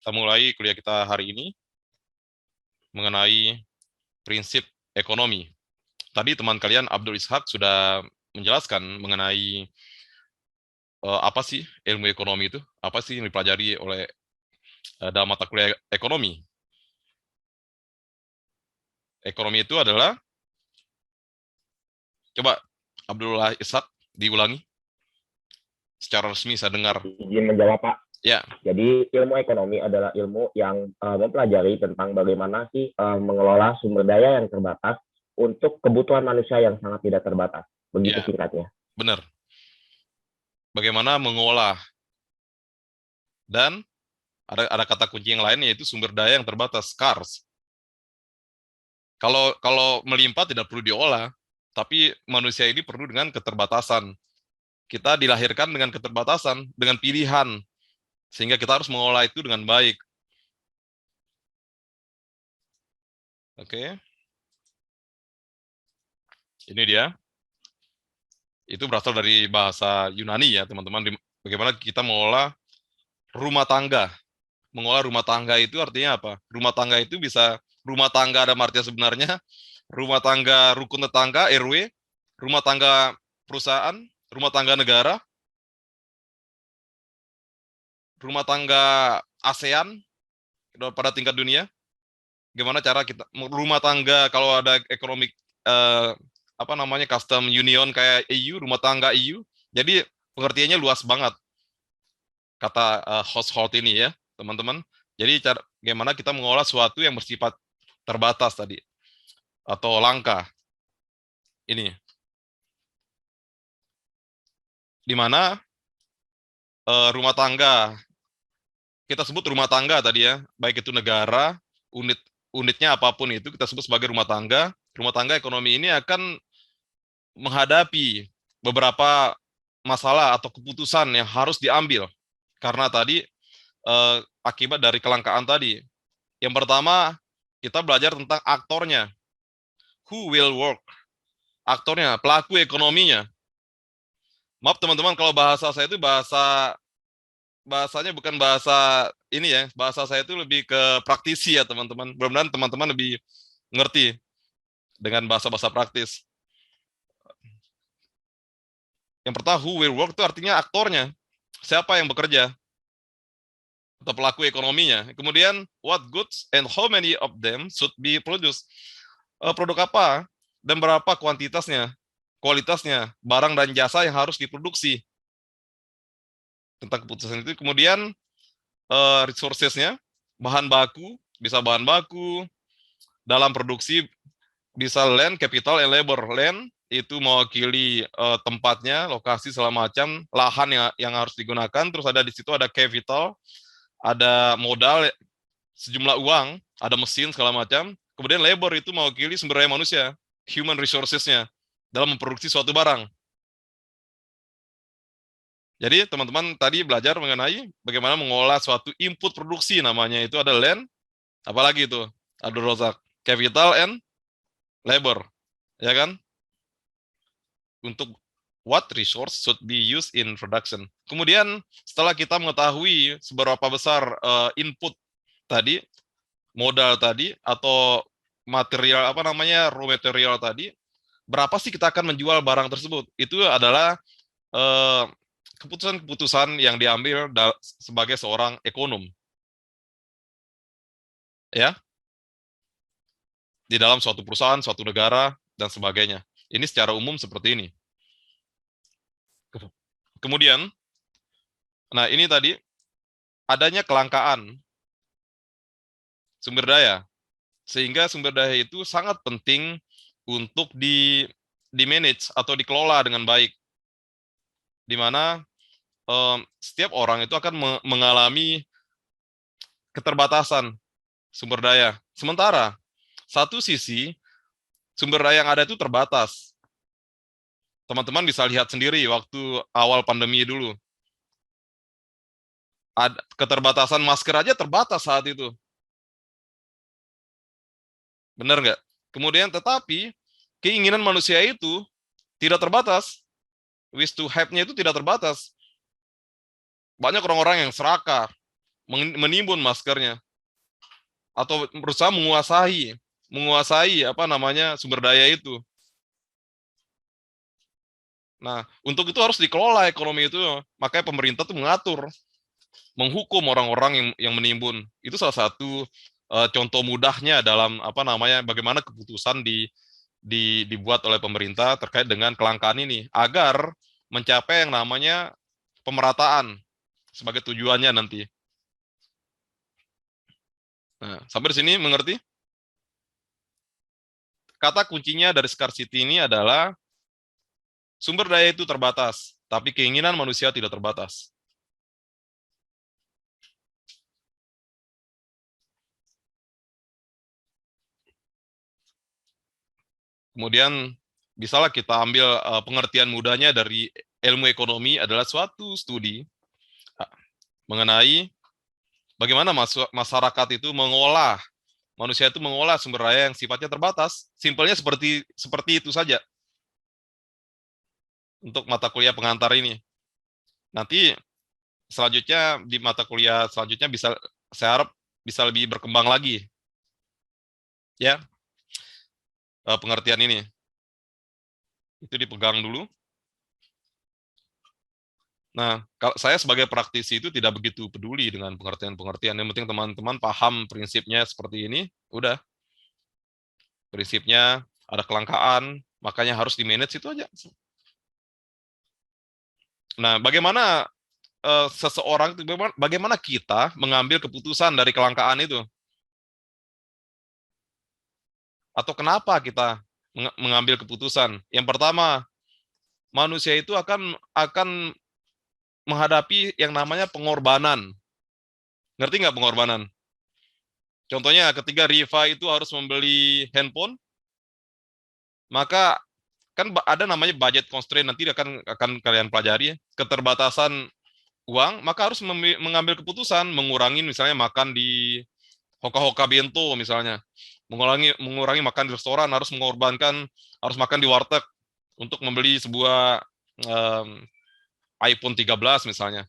Kita mulai kuliah kita hari ini mengenai prinsip ekonomi. Tadi teman kalian Abdul Ishak sudah menjelaskan mengenai apa sih ilmu ekonomi itu, apa sih yang dipelajari oleh dalam mata kuliah ekonomi. Ekonomi itu adalah, coba Abdullah Ishak diulangi secara resmi saya dengar. Izin menjawab, Pak. Ya. Jadi ilmu ekonomi adalah ilmu yang mempelajari tentang bagaimana sih mengelola sumber daya yang terbatas untuk kebutuhan manusia yang sangat tidak terbatas. Begitu Ya, singkatnya. benar. Bagaimana mengolah, dan ada kata kunci yang lain yaitu sumber daya yang terbatas, scarce. Kalau melimpah tidak perlu diolah, tapi manusia ini perlu dengan keterbatasan. Kita dilahirkan dengan keterbatasan, dengan pilihan, sehingga kita harus mengolah itu dengan baik. Oke. Ini dia. Itu berasal dari bahasa Yunani ya, teman-teman. Bagaimana kita mengolah rumah tangga. Mengolah rumah tangga itu artinya apa? Rumah tangga itu bisa, rumah tangga ada artinya sebenarnya, rumah tangga rukun tetangga, RW, rumah tangga perusahaan, rumah tangga negara, rumah tangga ASEAN pada tingkat dunia. Gimana cara kita rumah tangga kalau ada ekonomi custom union kayak EU, rumah tangga EU. Jadi pengertiannya luas banget kata household ini ya, teman-teman. Jadi bagaimana kita mengolah sesuatu yang bersifat terbatas tadi atau langka. Ini di mana rumah tangga, kita sebut rumah tangga tadi ya, baik itu negara, unitnya apapun itu kita sebut sebagai rumah tangga. Rumah tangga ekonomi ini akan menghadapi beberapa masalah atau keputusan yang harus diambil karena tadi akibat dari kelangkaan tadi. Yang pertama, kita belajar tentang aktornya. Who will work? Aktornya, pelaku ekonominya. Maaf teman-teman kalau bahasa saya itu bahasanya bukan bahasa ini ya, bahasa saya itu lebih ke praktisi ya teman-teman. Mudah-mudahan teman-teman lebih ngerti dengan bahasa-bahasa praktis. Yang pertama, who will work itu artinya aktornya. Siapa yang bekerja? Atau pelaku ekonominya. Kemudian, what goods and how many of them should be produced? Produk apa dan berapa kuantitasnya, kualitasnya, barang dan jasa yang harus diproduksi. Tentang keputusan itu. Kemudian, resources-nya, bahan baku, bisa bahan baku, dalam produksi bisa land, capital, and labor. Land itu mewakili tempatnya, lokasi segala macam, lahan yang harus digunakan. Terus ada di situ ada capital, ada modal, sejumlah uang, ada mesin segala macam. Kemudian labor itu mewakili sumber daya manusia, human resources-nya dalam memproduksi suatu barang. Jadi teman-teman tadi belajar mengenai bagaimana mengolah suatu input produksi, namanya itu ada land, apalagi itu Abdul Razak, capital and labor, ya kan? Untuk what resource should be used in production. Kemudian setelah kita mengetahui seberapa besar input tadi, modal tadi atau material raw material tadi, berapa sih kita akan menjual barang tersebut? Itu adalah keputusan-keputusan yang diambil sebagai seorang ekonom. Ya. Di dalam suatu perusahaan, suatu negara dan sebagainya. Ini secara umum seperti ini. Kemudian, nah ini tadi adanya kelangkaan sumber daya, sehingga sumber daya itu sangat penting untuk di-manage atau dikelola dengan baik, di mana setiap orang itu akan mengalami keterbatasan sumber daya. Sementara satu sisi sumber daya yang ada itu terbatas. Teman-teman bisa lihat sendiri waktu awal pandemi dulu. Keterbatasan masker aja terbatas saat itu. Benar nggak? Kemudian tetapi keinginan manusia itu tidak terbatas. Wish to have-nya itu tidak terbatas. Banyak orang-orang yang serakah, menimbun maskernya atau berusaha menguasai apa namanya sumber daya itu. Nah, untuk itu harus dikelola ekonomi itu. Makanya pemerintah tuh mengatur, menghukum orang-orang yang menimbun. Itu salah satu contoh mudahnya dalam apa namanya bagaimana keputusan dibuat oleh pemerintah terkait dengan kelangkaan ini agar mencapai yang namanya pemerataan sebagai tujuannya nanti. Nah, sampai di sini mengerti? Kata kuncinya dari scarcity ini adalah sumber daya itu terbatas, tapi keinginan manusia tidak terbatas. Kemudian bisalah kita ambil pengertian mudahnya dari ilmu ekonomi adalah suatu studi mengenai bagaimana masyarakat itu manusia itu mengolah sumber daya yang sifatnya terbatas. Simpelnya seperti itu saja untuk mata kuliah pengantar ini. Nanti selanjutnya di mata kuliah selanjutnya saya harap bisa lebih berkembang lagi. Ya, pengertian ini. Itu dipegang dulu. Nah, kalau saya sebagai praktisi itu tidak begitu peduli dengan pengertian-pengertian. Yang penting teman-teman paham prinsipnya seperti ini, udah. Prinsipnya ada kelangkaan, makanya harus di-manage itu aja. Nah, bagaimana seseorang, bagaimana kita mengambil keputusan dari kelangkaan itu? Atau kenapa kita mengambil keputusan? Yang pertama, manusia itu akan menghadapi yang namanya pengorbanan. Ngerti nggak pengorbanan? Contohnya ketika Riva itu harus membeli handphone, maka kan ada namanya budget constraint, nanti akan kalian pelajari, keterbatasan uang, maka harus mengambil keputusan, mengurangi misalnya makan di hoka-hoka bento misalnya, mengurangi makan di restoran, harus makan di warteg untuk membeli sebuah iPhone 13 misalnya.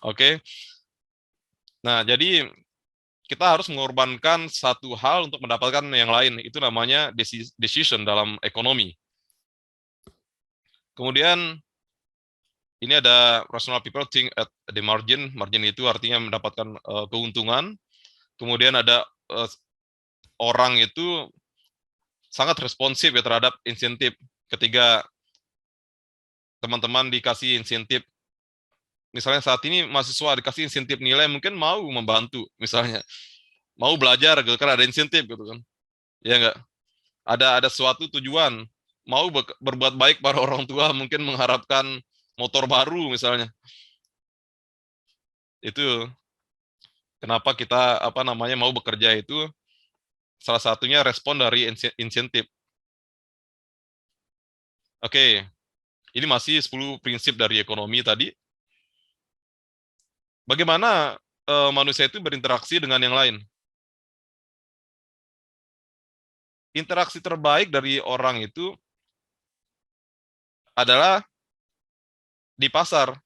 Oke. Nah, jadi kita harus mengorbankan satu hal untuk mendapatkan yang lain. Itu namanya decision dalam ekonomi. Kemudian ini ada rational people think at the margin. Margin itu artinya mendapatkan keuntungan. Kemudian ada orang itu sangat responsif ya terhadap insentif. Ketika teman-teman dikasih insentif, misalnya saat ini mahasiswa dikasih insentif nilai, mungkin mau membantu, misalnya mau belajar gitu kan, ada insentif gitu kan, ya enggak, ada suatu tujuan, mau berbuat baik pada orang tua, mungkin mengharapkan motor baru misalnya. Itu kenapa kita apa namanya mau bekerja, itu salah satunya respon dari insentif. Oke, ini masih 10 prinsip dari ekonomi tadi. Bagaimana manusia itu berinteraksi dengan yang lain? Interaksi terbaik dari orang itu adalah di pasar.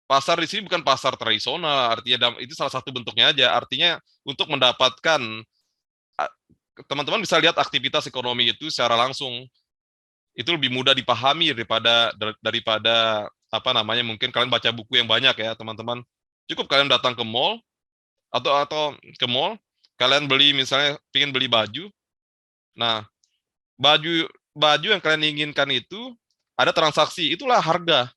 Pasar di sini bukan pasar tradisional, artinya itu salah satu bentuknya aja. Artinya untuk mendapatkan, teman-teman bisa lihat aktivitas ekonomi itu secara langsung. Itu lebih mudah dipahami daripada apa namanya, mungkin kalian baca buku yang banyak ya teman-teman. Cukup kalian datang ke mall atau ke mall, kalian beli misalnya ingin beli baju. Nah, baju baju yang kalian inginkan itu ada transaksi, itulah harga.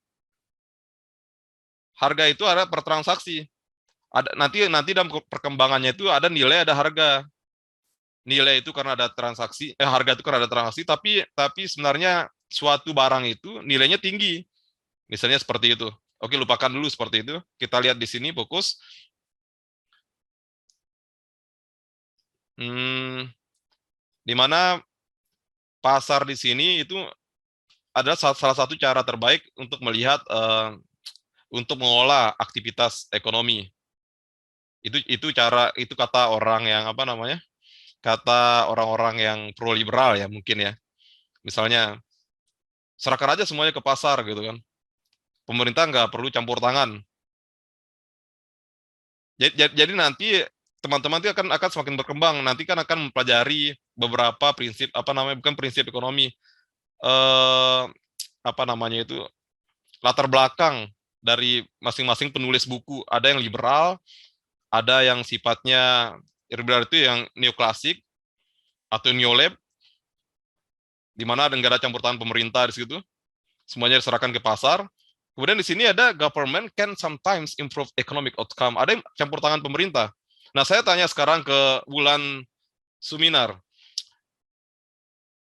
Harga itu ada per transaksi. Ada nanti dalam perkembangannya itu ada nilai, ada harga. Nilai itu karena ada transaksi, harga itu karena ada transaksi, tapi sebenarnya suatu barang itu nilainya tinggi. Misalnya seperti itu. Oke, lupakan dulu seperti itu. Kita lihat di sini fokus. Di mana pasar di sini itu adalah salah satu cara terbaik untuk melihat untuk mengolah aktivitas ekonomi. Itu kata orang yang apa namanya? Kata orang-orang yang pro liberal ya mungkin ya. Misalnya serahkan aja semuanya ke pasar gitu kan. Pemerintah nggak perlu campur tangan. Jadi nanti teman-teman itu akan semakin berkembang. Nanti kan akan mempelajari beberapa prinsip bukan prinsip ekonomi, apa namanya itu, latar belakang dari masing-masing penulis buku. Ada yang liberal, ada yang sifatnya liberal itu yang neoklasik atau neolib, di mana ada negara campur tangan pemerintah di situ. Semuanya diserahkan ke pasar. Kemudian di sini ada government can sometimes improve economic outcome. Ada yang campur tangan pemerintah. Nah, saya tanya sekarang ke Wulan Suminar.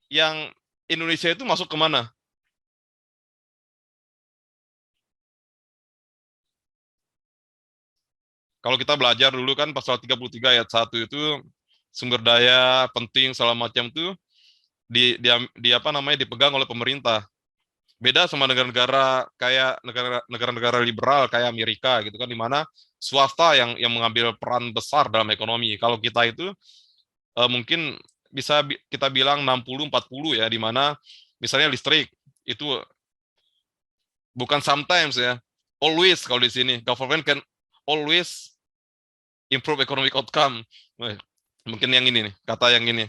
Yang Indonesia itu masuk ke mana? Kalau kita belajar dulu kan pasal 33 ayat 1 itu sumber daya penting segala macam itu dipegang oleh pemerintah. Beda sama negara-negara kayak negara-negara liberal kayak Amerika gitu kan, di mana swasta yang mengambil peran besar dalam ekonomi. Kalau kita itu mungkin bisa kita bilang 60-40 ya, di mana misalnya listrik itu bukan sometimes ya, always. Kalau di sini government can always improve economic outcome. Mungkin yang ini nih, kata yang ini.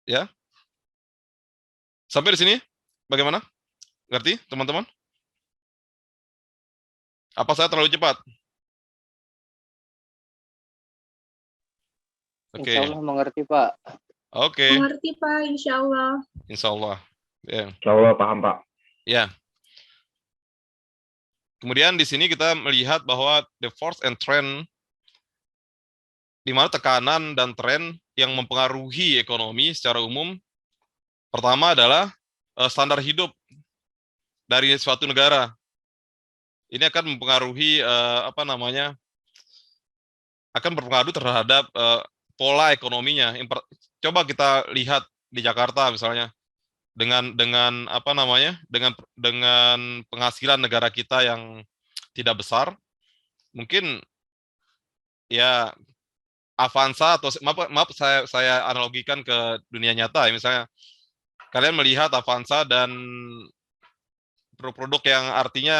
Ya. Sampai di sini bagaimana? Ngerti, teman-teman? Apa saya terlalu cepat? Oke. Insya Allah mengerti, Pak. Oke. Mengerti, Pak, insya Allah. Insya Allah. Ya. Insya Allah paham, Pak. Ya. Kemudian di sini kita melihat bahwa the force and trend, di mana tekanan dan tren yang mempengaruhi ekonomi secara umum. Pertama adalah standar hidup dari suatu negara. Ini akan mempengaruhi akan berpengaruh terhadap pola ekonominya. Coba kita lihat di Jakarta misalnya, dengan penghasilan negara kita yang tidak besar, mungkin ya Avanza atau maaf saya analogikan ke dunia nyata ya, misalnya kalian melihat Avanza dan produk-produk yang artinya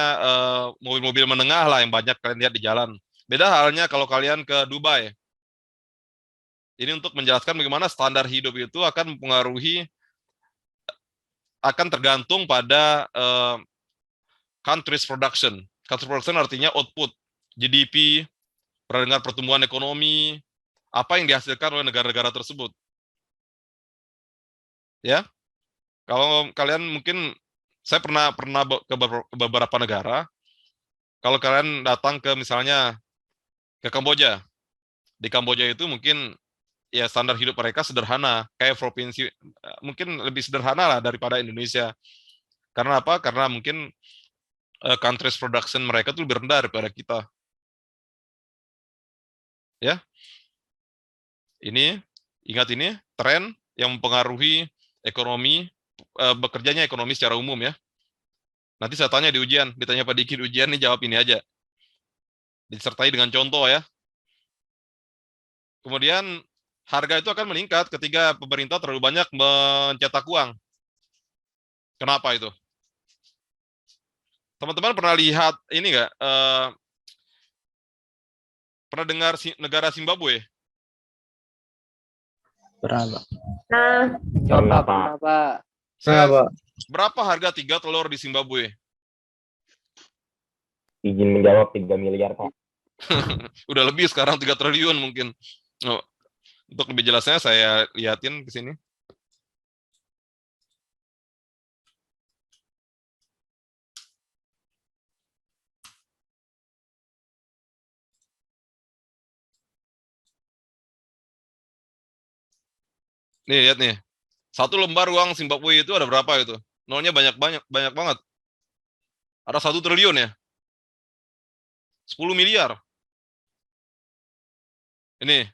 mobil-mobil menengah lah yang banyak kalian lihat di jalan. Beda halnya kalau kalian ke Dubai. Ini untuk menjelaskan bagaimana standar hidup itu akan tergantung pada country's production. Country production artinya output, GDP, pernah dengar pertumbuhan ekonomi, apa yang dihasilkan oleh negara-negara tersebut. Ya, kalau kalian mungkin, saya pernah ke beberapa negara. Kalau kalian datang ke misalnya ke Kamboja, di Kamboja itu mungkin ya standar hidup mereka sederhana, kayak provinsi, mungkin lebih sederhana lah daripada Indonesia. Karena apa? Karena mungkin country's production mereka tuh lebih rendah daripada kita. Ya, ini ingat, ini tren yang mempengaruhi ekonomi, bekerjanya ekonomi secara umum ya. Nanti saya tanya di ujian, ditanya Pak Diki di ujian nih, jawab ini aja. Disertai dengan contoh ya. Kemudian harga itu akan meningkat ketika pemerintah terlalu banyak mencetak uang. Kenapa itu? Teman-teman pernah lihat ini nggak? Pernah dengar negara Zimbabwe? Pernah, Pak. Pernah, Pak. Pernah, Pak. Berapa harga 3 telur di Zimbabwe? Izin menjawab 3 miliar, Pak. Udah lebih sekarang, 3 triliun mungkin. Oh, untuk lebih jelasnya saya liatin ke sini. Nih, lihat nih. 1 lembar uang Zimbabwe itu ada berapa itu? Nolnya banyak banget. Ada 1 triliun ya. 10 miliar. Ini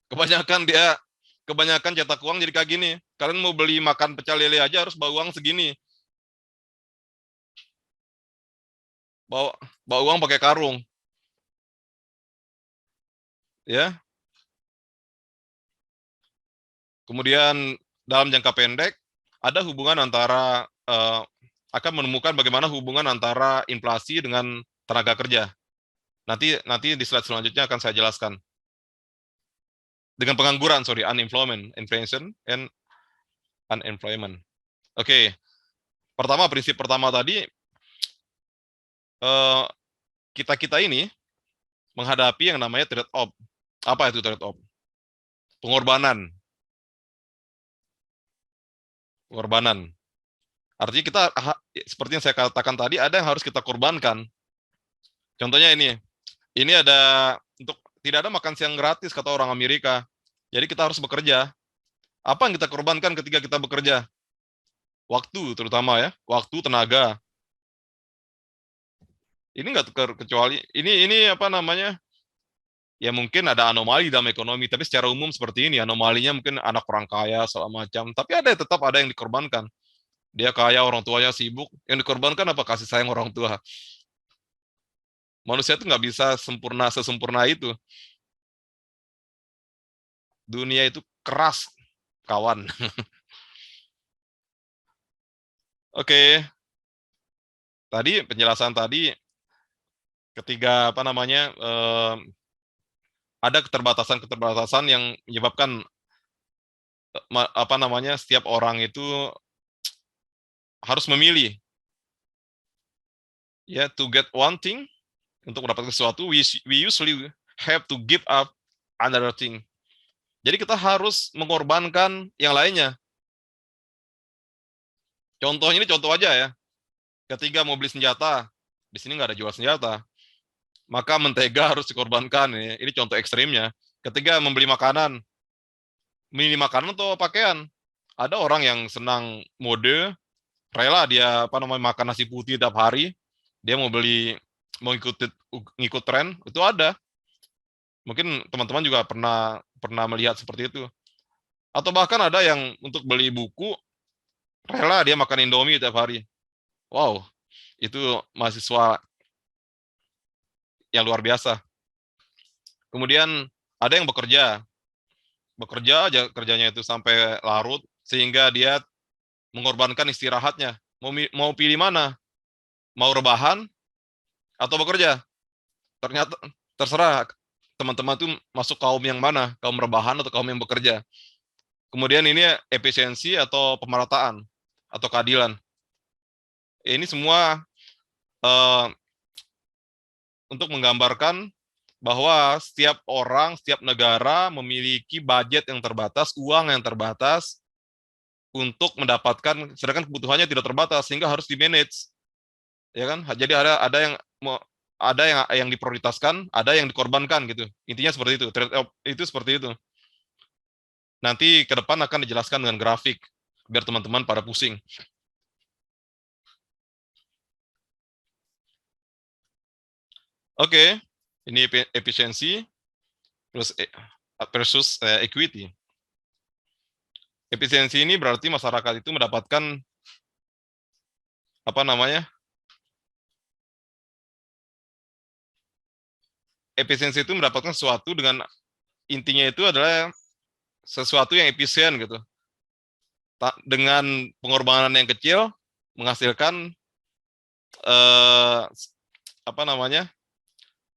kebanyakan cetak uang jadi kayak gini. Kalian mau beli makan pecel lele aja harus bawa uang segini. Bawa uang pakai karung. Ya. Kemudian dalam jangka pendek ada hubungan antara akan menemukan bagaimana hubungan antara inflasi dengan tenaga kerja. Nanti di slide selanjutnya akan saya jelaskan. Dengan pengangguran, unemployment, inflation, and unemployment. Oke, prinsip pertama tadi, kita ini menghadapi yang namanya trade-off. Apa itu trade-off? Pengorbanan. Artinya kita, seperti yang saya katakan tadi, ada yang harus kita korbankan. Contohnya ini ada, tidak ada makan siang gratis, kata orang Amerika. Jadi kita harus bekerja. Apa yang kita korbankan ketika kita bekerja? Waktu terutama ya, waktu, tenaga. Ini nggak kecuali, ini apa namanya, ya mungkin ada anomali dalam ekonomi, tapi secara umum seperti ini, anomalinya mungkin anak orang kaya, segala macam. Tapi tetap ada yang dikorbankan. Dia kaya, orang tuanya sibuk, yang dikorbankan apa? Kasih sayang orang tua. Manusia itu nggak bisa sesempurna itu. Dunia itu keras, kawan. Oke. Tadi penjelasan tadi, ketiga apa namanya, ada keterbatasan yang menyebabkan apa namanya, setiap orang itu harus memilih. Ya, to get one thing, untuk mendapatkan sesuatu, we usually have to give up another thing. Jadi kita harus mengorbankan yang lainnya. Contohnya ini contoh aja ya. Ketika mau beli senjata, di sini nggak ada jual senjata, maka mentega harus dikorbankan. Ini contoh ekstrimnya. Ketika membeli makanan, milih makanan atau pakaian, ada orang yang senang mode, rela dia makan nasi putih tiap hari, dia mau ngikut tren, itu ada. Mungkin teman-teman juga pernah melihat seperti itu. Atau bahkan ada yang untuk beli buku, rela dia makan Indomie tiap hari. Wow, itu mahasiswa yang luar biasa. Kemudian ada yang bekerja aja, kerjanya itu sampai larut, sehingga dia mengorbankan istirahatnya. Mau pilih mana? Mau rebahan atau bekerja? Ternyata terserah teman-teman tuh masuk kaum yang mana, kaum rebahan atau kaum yang bekerja. Kemudian ini efisiensi atau pemerataan atau keadilan. Ini semua untuk menggambarkan bahwa setiap orang, setiap negara memiliki budget yang terbatas, uang yang terbatas untuk mendapatkan, sedangkan kebutuhannya tidak terbatas, sehingga harus di-manage. Ya kan? Jadi ada yang diprioritaskan, ada yang dikorbankan gitu. Intinya seperti itu. Trade-off itu seperti itu. Nanti ke depan akan dijelaskan dengan grafik biar teman-teman pada pusing. Oke, ini efisiensi versus equity. Efisiensi ini berarti masyarakat itu mendapatkan apa namanya? Efisiensi itu mendapatkan sesuatu dengan intinya itu adalah sesuatu yang efisien gitu. Dengan pengorbanan yang kecil menghasilkan apa namanya?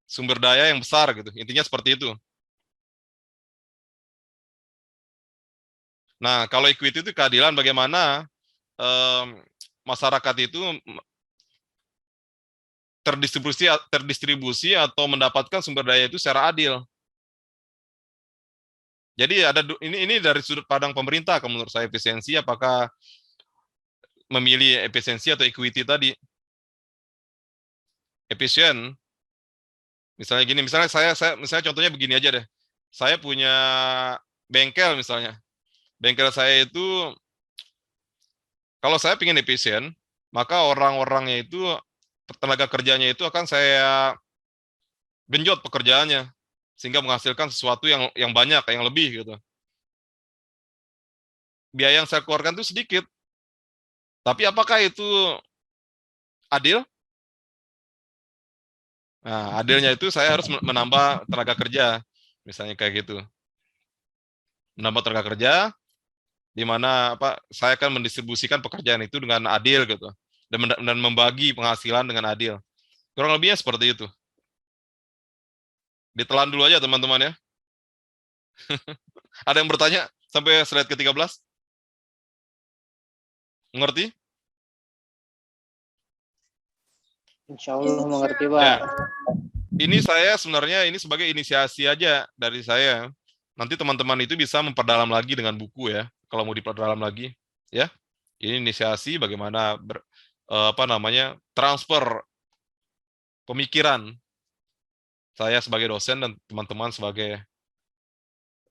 Sumber daya yang besar gitu. Intinya seperti itu. Nah, kalau equity itu keadilan, bagaimana masyarakat itu terdistribusi atau mendapatkan sumber daya itu secara adil. Jadi ini dari sudut pandang pemerintah, kalau menurut saya efisiensi, apakah memilih efisiensi atau equity tadi. Efisien, misalnya gini, misalnya misalnya contohnya begini aja deh. Saya punya bengkel misalnya. Bengkel saya itu, kalau saya ingin efisien, maka orang-orangnya itu, tenaga kerjanya itu akan saya genjot pekerjaannya, sehingga menghasilkan sesuatu yang banyak, yang lebih gitu. Biaya yang saya keluarkan itu sedikit, tapi apakah itu adil? Nah, adilnya itu saya harus menambah tenaga kerja, misalnya kayak gitu. Menambah tenaga kerja, di mana saya akan mendistribusikan pekerjaan itu dengan adil gitu, dan membagi penghasilan dengan adil. Kurang lebihnya seperti itu. Ditelan dulu aja teman-teman ya. Ada yang bertanya sampai slide ke-13? Mengerti? Insya Allah mengerti, Ya. Pak. Ini saya sebenarnya ini sebagai inisiasi aja dari saya. Nanti teman-teman itu bisa memperdalam lagi dengan buku ya, kalau mau diperdalam lagi, ya. Ini inisiasi bagaimana transfer pemikiran saya sebagai dosen dan teman-teman sebagai.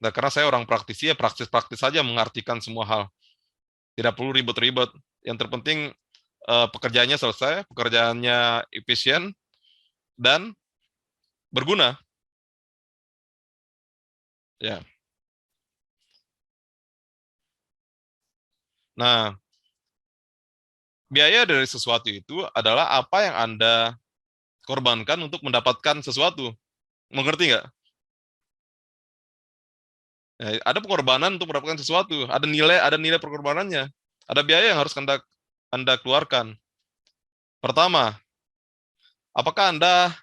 Nah, karena saya orang praktisi ya praktis-praktis saja mengartikan semua hal. Tidak perlu ribet-ribet. Yang terpenting pekerjaannya selesai, pekerjaannya efisien dan berguna. Ya. Nah, biaya dari sesuatu itu adalah apa yang Anda korbankan untuk mendapatkan sesuatu. Mengerti nggak? Ya, ada pengorbanan untuk mendapatkan sesuatu. Ada nilai pengorbanannya. Ada biaya yang harus Anda keluarkan. Pertama, apakah Anda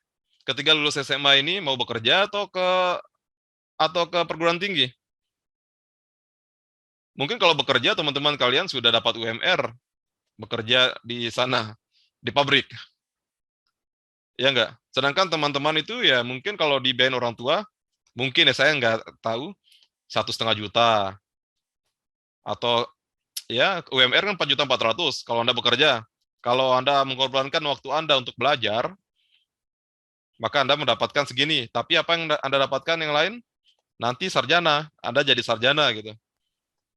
ketika lulus SMA ini mau bekerja atau ke perguruan tinggi? Mungkin kalau bekerja teman-teman kalian sudah dapat UMR, bekerja di sana, di pabrik. Ya enggak? Sedangkan teman-teman itu ya mungkin kalau dibiayain orang tua, mungkin ya saya enggak tahu, 1,5 juta. Atau ya UMR kan 4.400.000 kalau Anda bekerja. Kalau Anda mengorbankan waktu Anda untuk belajar, maka Anda mendapatkan segini. Tapi apa yang Anda dapatkan yang lain? Nanti sarjana, Anda jadi sarjana gitu.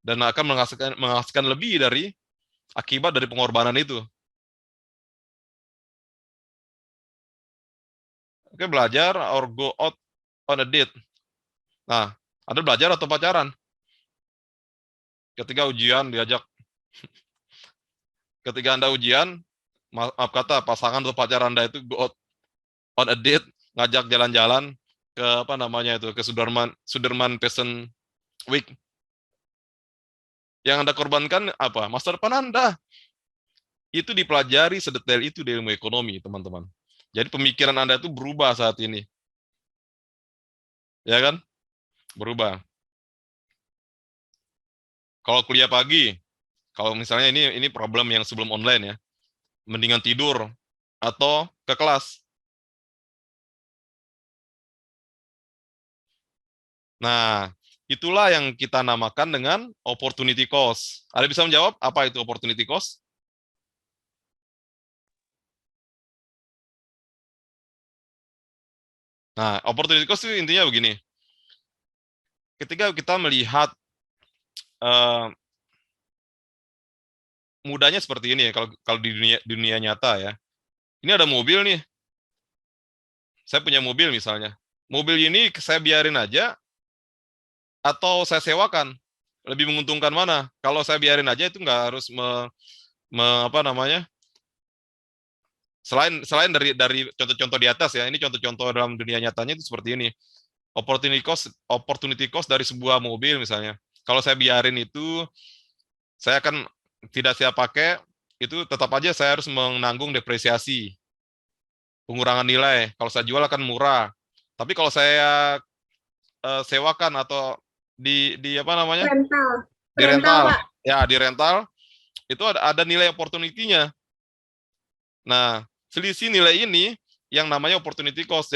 Dan akan menghasilkan lebih dari akibat dari pengorbanan itu. Oke, belajar or go out on a date. Nah, Anda belajar atau pacaran? Ketika ujian diajak. Ketika Anda ujian, maaf kata pasangan atau pacar Anda itu go out on a date, ngajak jalan-jalan ke ke Sudirman Fashion Week. Yang Anda korbankan apa? Masa depan Anda. Itu dipelajari sedetail itu di ilmu ekonomi, teman-teman. Jadi pemikiran Anda itu berubah saat ini. Ya kan? Berubah. Kalau kuliah pagi, kalau misalnya ini problem yang sebelum online ya, mendingan tidur atau ke kelas. Nah, itulah yang kita namakan dengan opportunity cost. Ada bisa menjawab apa itu opportunity cost? Nah, opportunity cost itu intinya begini. Ketika kita melihat mudahnya seperti ini ya, kalau di dunia nyata ya. Ini ada mobil nih. Saya punya mobil misalnya. Mobil ini saya biarin aja atau saya sewakan. Lebih menguntungkan mana? Kalau saya biarin aja itu nggak harus selain dari contoh-contoh di atas ya. Ini contoh-contoh dalam dunia nyatanya itu seperti ini. Opportunity cost dari sebuah mobil misalnya. Kalau saya biarin itu, saya akan tidak saya pakai, itu tetap aja saya harus menanggung depresiasi, pengurangan nilai. Kalau saya jual akan murah. Tapi kalau saya sewakan atau di apa namanya? Rental. Di rental. Pak. Ya, di rental itu ada nilai opportunity-nya. Nah, selisih nilai ini yang namanya opportunity cost.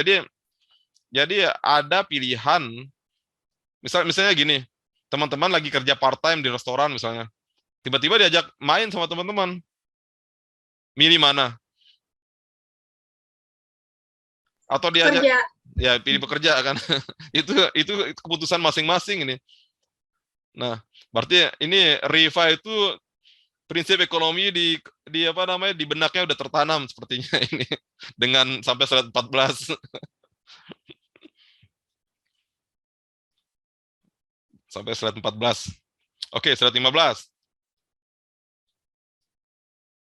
Jadi ada pilihan. Misalnya gini, teman-teman lagi kerja part-time di restoran misalnya. Tiba-tiba diajak main sama teman-teman. Milih mana? Atau diajak Kerja. ya pilih bekerja kan. itu keputusan masing-masing ini. Nah, berarti ini Riva itu prinsip ekonomi di benaknya udah tertanam sepertinya ini dengan sampai slide 14. Sampai slide 14. Oke, slide 15.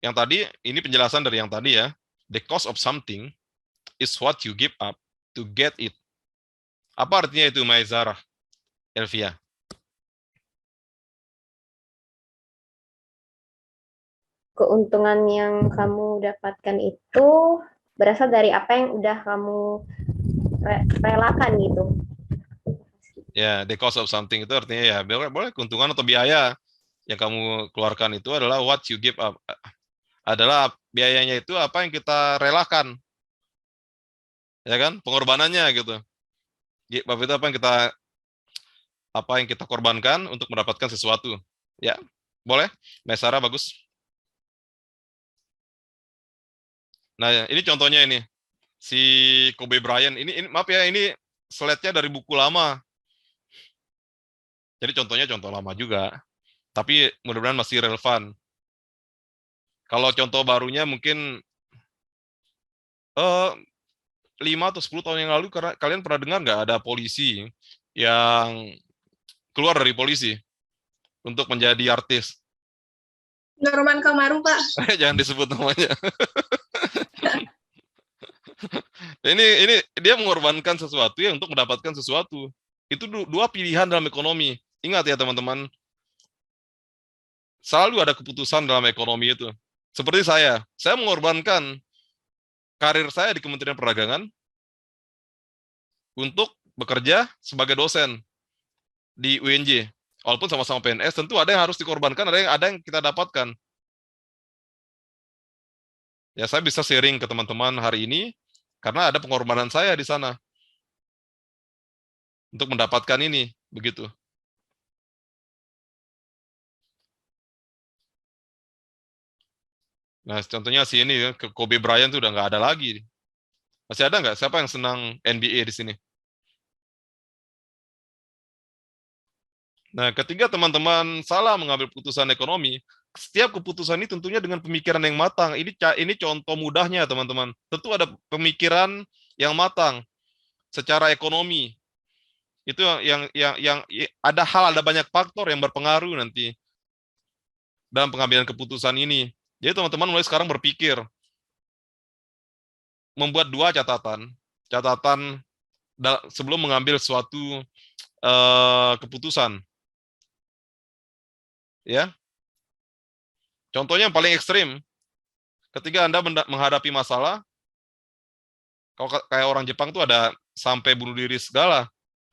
Yang tadi ini penjelasan dari yang tadi ya. The cost of something is what you give up to get it. Apa artinya itu, Maizarah? Elvia? Keuntungan yang kamu dapatkan itu berasal dari apa yang udah kamu relakan gitu. Ya, the cost of something itu artinya ya boleh keuntungan atau biaya yang kamu keluarkan itu adalah what you give up. Adalah biayanya itu apa yang kita relakan. Ya kan? Pengorbanannya gitu. Give up itu apa yang kita korbankan untuk mendapatkan sesuatu. Ya, boleh? Mesara bagus. Nah, ini contohnya ini. Si Kobe Bryant ini maaf ya, ini slide-nya dari buku lama. Jadi contohnya contoh lama juga. Tapi mudah-mudahan masih relevan. Kalau contoh barunya mungkin 5 atau 10 tahun yang lalu, karena kalian pernah dengar nggak ada polisi yang keluar dari polisi untuk menjadi artis? Norman Kamaru, Pak. Jangan disebut namanya. Ini dia mengorbankan sesuatu ya untuk mendapatkan sesuatu. Itu dua pilihan dalam ekonomi. Ingat ya teman-teman, selalu ada keputusan dalam ekonomi itu. Seperti saya mengorbankan karir saya di Kementerian Perdagangan untuk bekerja sebagai dosen di UNJ. Walaupun sama-sama PNS, tentu ada yang harus dikorbankan, ada yang kita dapatkan. Ya, saya bisa sharing ke teman-teman hari ini karena ada pengorbanan saya di sana untuk mendapatkan ini, begitu. Nah, contohnya si ini ya, Kobe Bryant itu udah nggak ada lagi. Masih ada nggak? Siapa yang senang NBA di sini? Nah, ketika teman-teman salah mengambil keputusan ekonomi, setiap keputusan ini tentunya dengan pemikiran yang matang. Ini contoh mudahnya, teman-teman. Tentu ada pemikiran yang matang secara ekonomi. Itu yang ada banyak faktor yang berpengaruh nanti dalam pengambilan keputusan ini. Jadi teman-teman mulai sekarang berpikir, membuat 2 catatan sebelum mengambil suatu keputusan. Ya, contohnya yang paling ekstrim, ketika Anda menghadapi masalah, kalau kayak orang Jepang tuh ada sampai bunuh diri segala.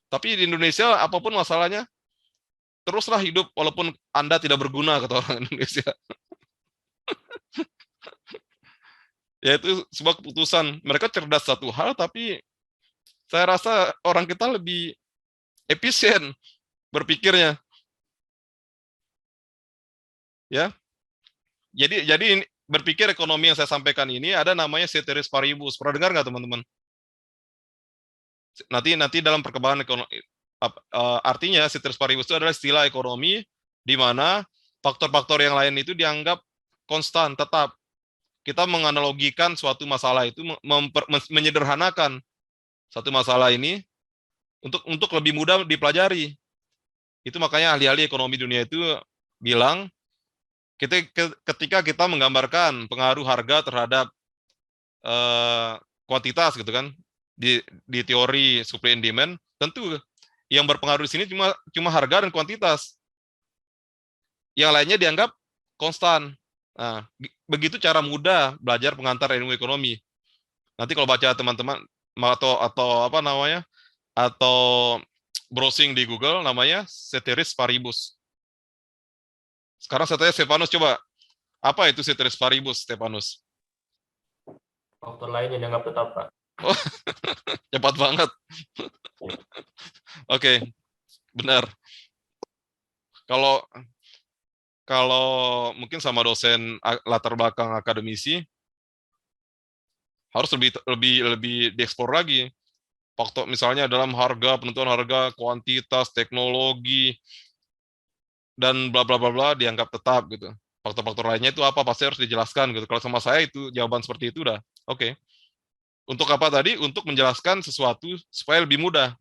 Tapi di Indonesia apapun masalahnya, teruslah hidup walaupun Anda tidak berguna, kata orang Indonesia. Yaitu sebuah keputusan. Mereka cerdas satu hal, tapi saya rasa orang kita lebih efisien berpikirnya. Ya. Jadi berpikir ekonomi yang saya sampaikan ini ada namanya ceteris paribus. Pernah dengar nggak teman-teman? Nanti dalam perkembangan ekonomi, artinya ceteris paribus itu adalah istilah ekonomi di mana faktor-faktor yang lain itu dianggap konstan, tetap. Kita menganalogikan suatu masalah itu, menyederhanakan satu masalah ini untuk lebih mudah dipelajari. Itu makanya ahli-ahli ekonomi dunia itu bilang, ketika kita menggambarkan pengaruh harga terhadap kuantitas gitu kan, di teori supply and demand, tentu yang berpengaruh di sini cuma harga dan kuantitas. Yang lainnya dianggap konstan. Nah, begitu cara mudah belajar pengantar ilmu ekonomi. Nanti kalau baca teman-teman atau apa namanya, atau browsing di Google, namanya ceteris paribus. Sekarang saya tanya Stefanus, coba apa itu ceteris paribus, Stefanus? Faktor lain yang dianggap tetap, Pak. Oh, cepat banget. Oke, benar. Kalau mungkin sama dosen latar belakang akademisi, harus lebih dieksplor lagi. Faktor misalnya dalam harga, penentuan harga, kuantitas, teknologi, dan bla bla bla bla dianggap tetap gitu. Faktor-faktor lainnya itu apa, pasti harus dijelaskan gitu. Kalau sama saya itu jawaban seperti itu udah oke. Untuk apa tadi? Untuk menjelaskan sesuatu supaya lebih mudah.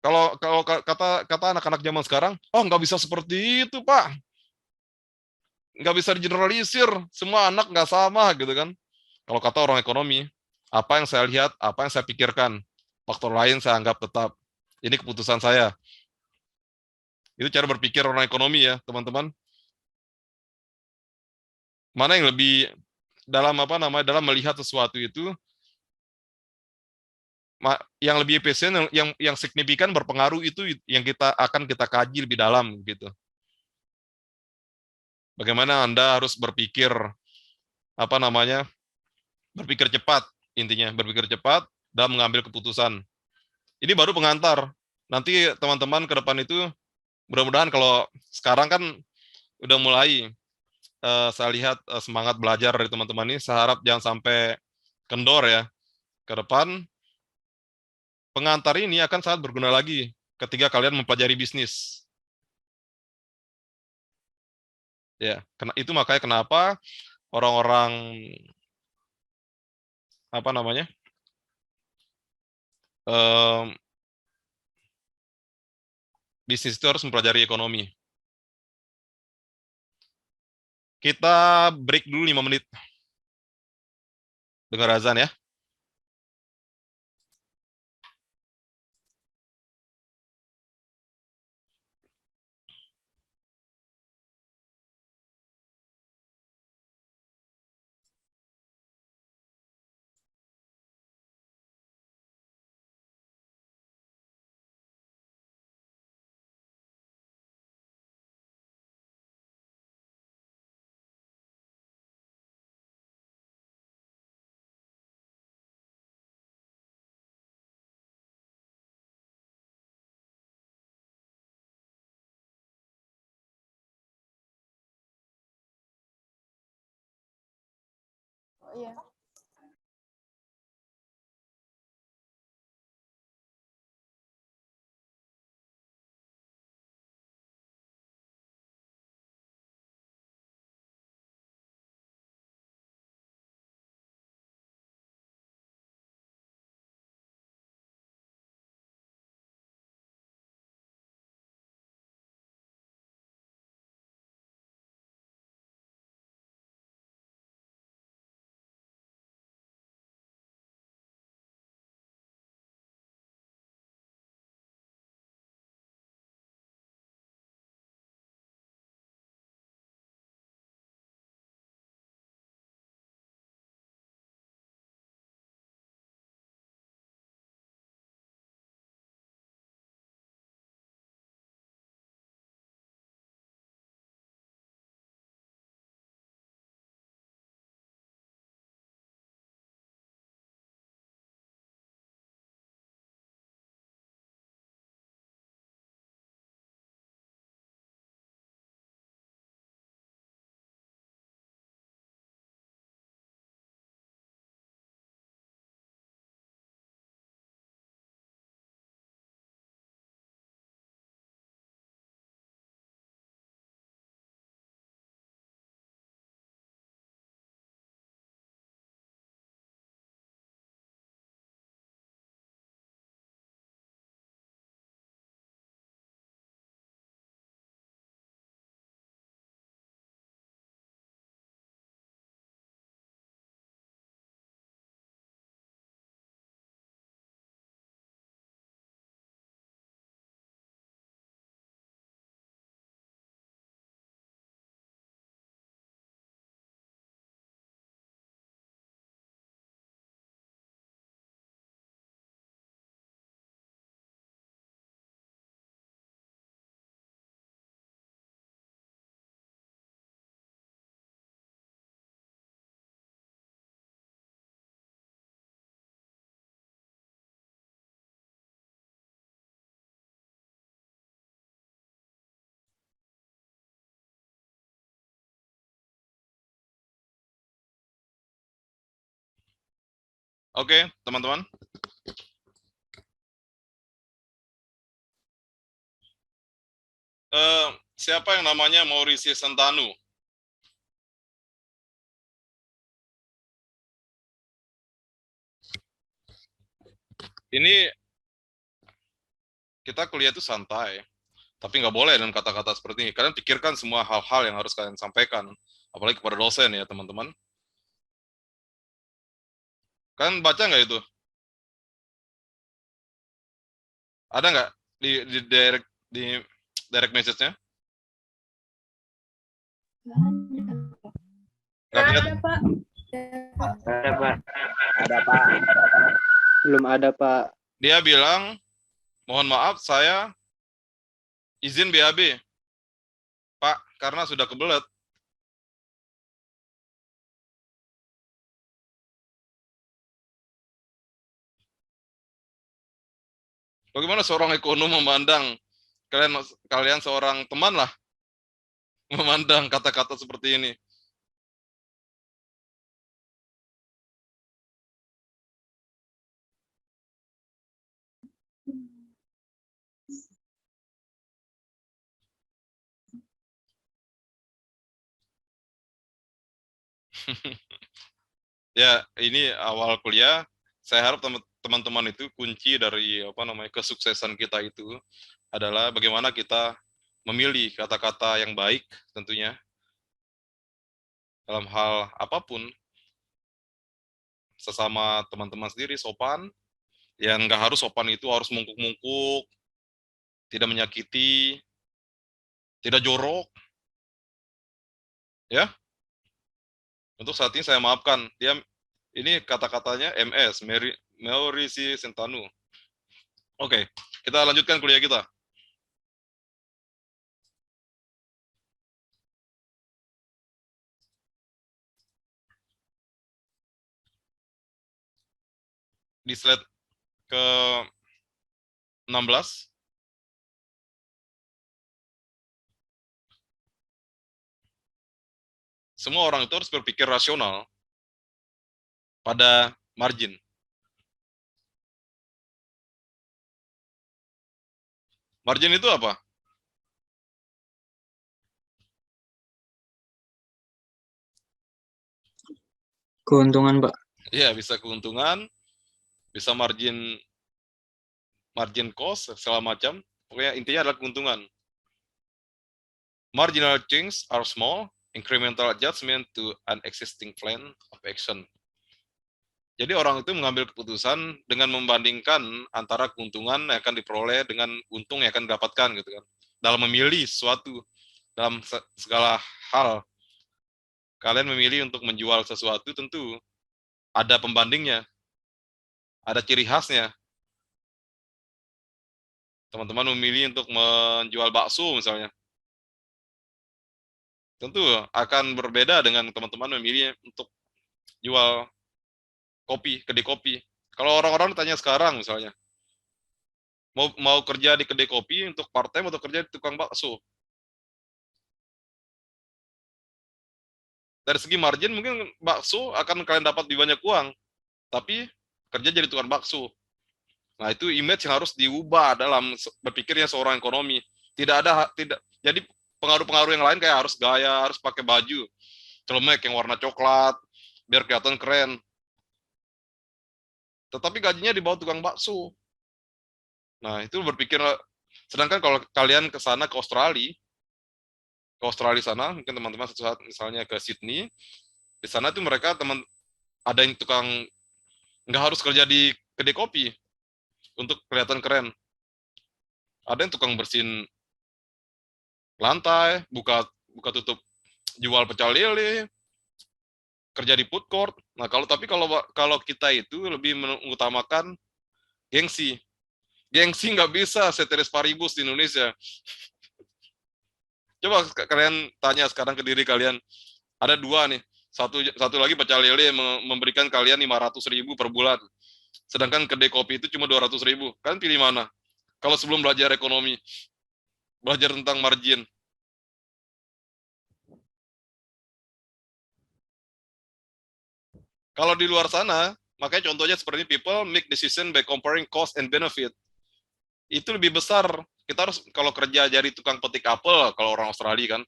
Kalau kata anak-anak zaman sekarang, oh nggak bisa seperti itu Pak, nggak bisa digeneralisir, semua anak nggak sama gitu kan. Kalau kata orang ekonomi, apa yang saya lihat, apa yang saya pikirkan, faktor lain saya anggap tetap. Ini keputusan saya. Itu cara berpikir orang ekonomi ya teman-teman. Mana yang lebih dalam dalam melihat sesuatu itu yang lebih efisien, yang signifikan berpengaruh itu yang akan kita kaji lebih dalam gitu. Bagaimana Anda harus berpikir berpikir cepat, intinya berpikir cepat dalam mengambil keputusan. Ini baru pengantar. Nanti teman-teman ke depan itu mudah-mudahan, kalau sekarang kan udah mulai saya lihat semangat belajar dari teman-teman ini, saya harap jangan sampai kendor ya. Ke depan pengantar ini akan sangat berguna lagi ketika kalian mempelajari bisnis. Ya, itu makanya kenapa orang-orang bisnis itu harus mempelajari ekonomi. Kita break dulu 5 menit. Dengar azan ya. Oh iya. Oke, teman-teman. Siapa yang namanya Mauricio Santanu? Ini kita kuliah itu santai, tapi nggak boleh dengan kata-kata seperti ini. Kalian pikirkan semua hal-hal yang harus kalian sampaikan, apalagi kepada dosen ya teman-teman. Kalian baca nggak itu? Ada nggak di direct message-nya? Nggak Nggak kelihatan? ada, Pak. Ada, Pak. Ada, Pak. Belum ada, Pak. Dia bilang, mohon maaf, saya izin BAB. Pak, karena sudah kebelet. Bagaimana seorang ekonom memandang kalian seorang teman lah memandang kata-kata seperti ini? Ya, ini awal kuliah. Saya harap teman-teman itu kunci dari kesuksesan kita itu adalah bagaimana kita memilih kata-kata yang baik tentunya dalam hal apapun, sesama teman-teman sendiri sopan. Yang nggak harus sopan itu harus mungkuk-mungkuk, tidak menyakiti, tidak jorok, ya. Untuk saat ini saya maafkan dia. Ini kata-katanya MS, Maurici Sentanu. Oke, kita lanjutkan kuliah kita. Di slide ke 16. Semua orang itu harus berpikir rasional pada margin. Margin itu apa? Keuntungan, Pak. Iya, bisa keuntungan, bisa margin cost, segala macam. Pokoknya intinya adalah keuntungan. Marginal change are small, incremental adjustment to an existing plan of action. Jadi orang itu mengambil keputusan dengan membandingkan antara keuntungan yang akan diperoleh dengan untung yang akan didapatkan gitu kan. Dalam memilih sesuatu, dalam segala hal, kalian memilih untuk menjual sesuatu tentu ada pembandingnya, ada ciri khasnya. Teman-teman memilih untuk menjual bakso misalnya, tentu akan berbeda dengan teman-teman memilih untuk jual kopi, kedai kopi. Kalau orang-orang tanya sekarang misalnya, mau kerja di kedai kopi untuk part time atau kerja di tukang bakso. Dari segi margin mungkin bakso akan kalian dapat lebih banyak uang, tapi kerja jadi tukang bakso. Nah, itu image yang harus diubah dalam berpikirnya seorang ekonomi. Tidak jadi pengaruh-pengaruh yang lain kayak harus gaya, harus pakai baju celemek yang warna coklat biar kelihatan keren. Tetapi gajinya di bawah tukang bakso. Nah, itu berpikir, sedangkan kalau kalian ke sana ke Australia sana, mungkin teman-teman suatu saat misalnya ke Sydney, di sana tuh mereka ada yang tukang, nggak harus kerja di kedai kopi untuk kelihatan keren. Ada yang tukang bersihin lantai, buka tutup, jual pecel lele, kerja di food court. Nah, kalau kita itu lebih mengutamakan gengsi. Gengsi nggak bisa ceteris paribus di Indonesia. Coba kalian tanya sekarang ke diri kalian, ada dua nih, satu lagi pecel lele memberikan kalian 500.000 per bulan, sedangkan kedai kopi itu cuma 200.000. Kalian pilih mana? Kalau sebelum belajar ekonomi, belajar tentang margin. Kalau di luar sana, makanya contohnya seperti people make decision by comparing cost and benefit. Itu lebih besar. Kita harus kalau kerja jadi tukang petik apel, kalau orang Australia kan,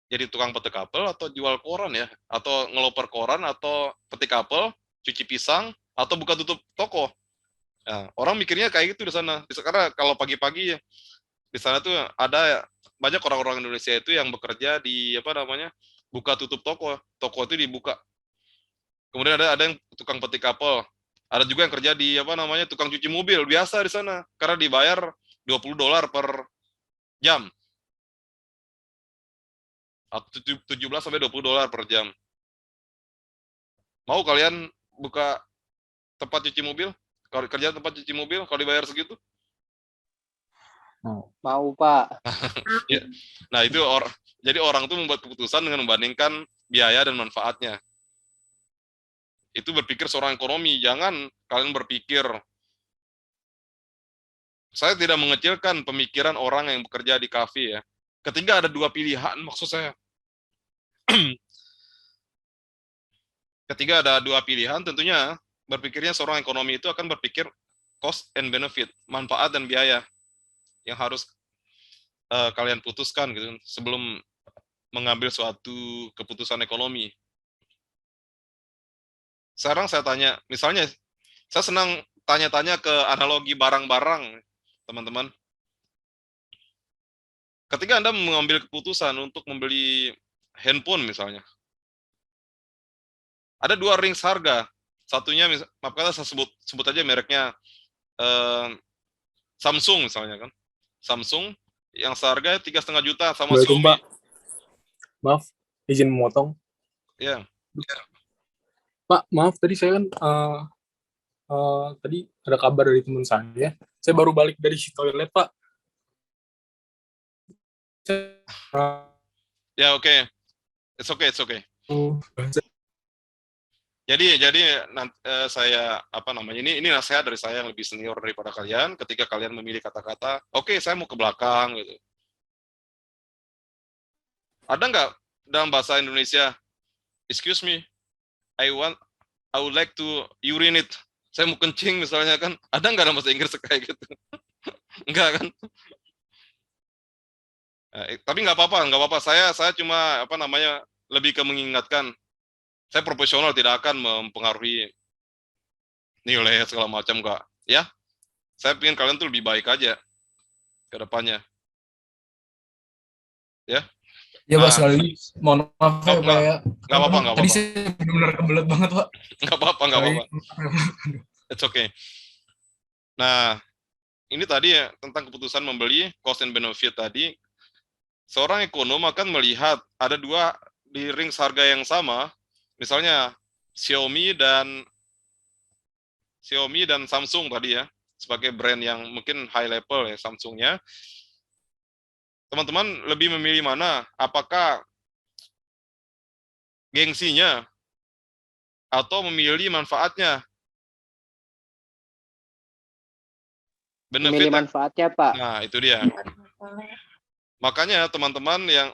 jadi tukang petik apel atau jual koran ya, atau ngeloper koran atau petik apel, cuci pisang, atau buka tutup toko. Nah, orang mikirnya kayak gitu di sana. Karena kalau pagi-pagi di sana tuh ada banyak orang-orang Indonesia itu yang bekerja di buka tutup toko. Toko itu dibuka. Kemudian ada yang tukang petik apel. Ada juga yang kerja di tukang cuci mobil biasa di sana karena dibayar $20 per jam. Atau $17 sampai $20 per jam. Mau kalian buka tempat cuci mobil? Kalau kerja tempat cuci mobil, kalau dibayar segitu? Mau, Pak. Ya. Nah, itu jadi orang tuh membuat keputusan dengan membandingkan biaya dan manfaatnya. Itu berpikir seorang ekonomi, jangan kalian berpikir. Saya tidak mengecilkan pemikiran orang yang bekerja di kafe ya. Ketika ada dua pilihan, maksud saya. Ketika ada dua pilihan, tentunya berpikirnya seorang ekonomi itu akan berpikir cost and benefit, manfaat dan biaya yang harus kalian putuskan gitu sebelum mengambil suatu keputusan ekonomi. Sekarang saya tanya, misalnya saya senang tanya-tanya ke analogi barang-barang, teman-teman. Ketika Anda mengambil keputusan untuk membeli handphone misalnya, ada dua range harga. Satunya, maaf kata saya sebut aja mereknya Samsung misalnya kan. Samsung yang seharga 3,5 juta sama Assalamualaikum, Xiaomi. Pak. Maaf, izin memotong. Ya, Pak, maaf tadi saya kan tadi ada kabar dari teman saya. Saya baru balik dari si toilet, Pak. ya oke. It's okay. Jadi saya ini nasihat dari saya yang lebih senior daripada kalian. Ketika kalian memilih kata-kata, oke, saya mau ke belakang gitu. Ada nggak dalam bahasa Indonesia, excuse me, I would like to urinate. Saya mau kencing misalnya kan, ada nggak dalam bahasa Inggris kayak gitu? Enggak kan? Tapi nggak apa-apa. Saya cuma lebih ke mengingatkan. Saya profesional, tidak akan mempengaruhi nilai segala macam, enggak. Ya, saya ingin kalian tuh lebih baik aja ke depannya. Ya. Ya, Pak, sekali lagi. Mohon maaf, Nggak apa-apa. Tadi saya benar-benar kebelet banget, Pak. Nggak apa-apa. It's okay. Nah, ini tadi ya, tentang keputusan membeli, cost and benefit tadi. Seorang ekonom akan melihat ada dua di range harga yang sama, misalnya Xiaomi dan Samsung tadi ya, sebagai brand yang mungkin high level ya Samsungnya. Teman-teman lebih memilih mana? Apakah gengsinya atau memilih manfaatnya? Memilih manfaatnya, Pak. Nah, itu dia. Makanya teman-teman yang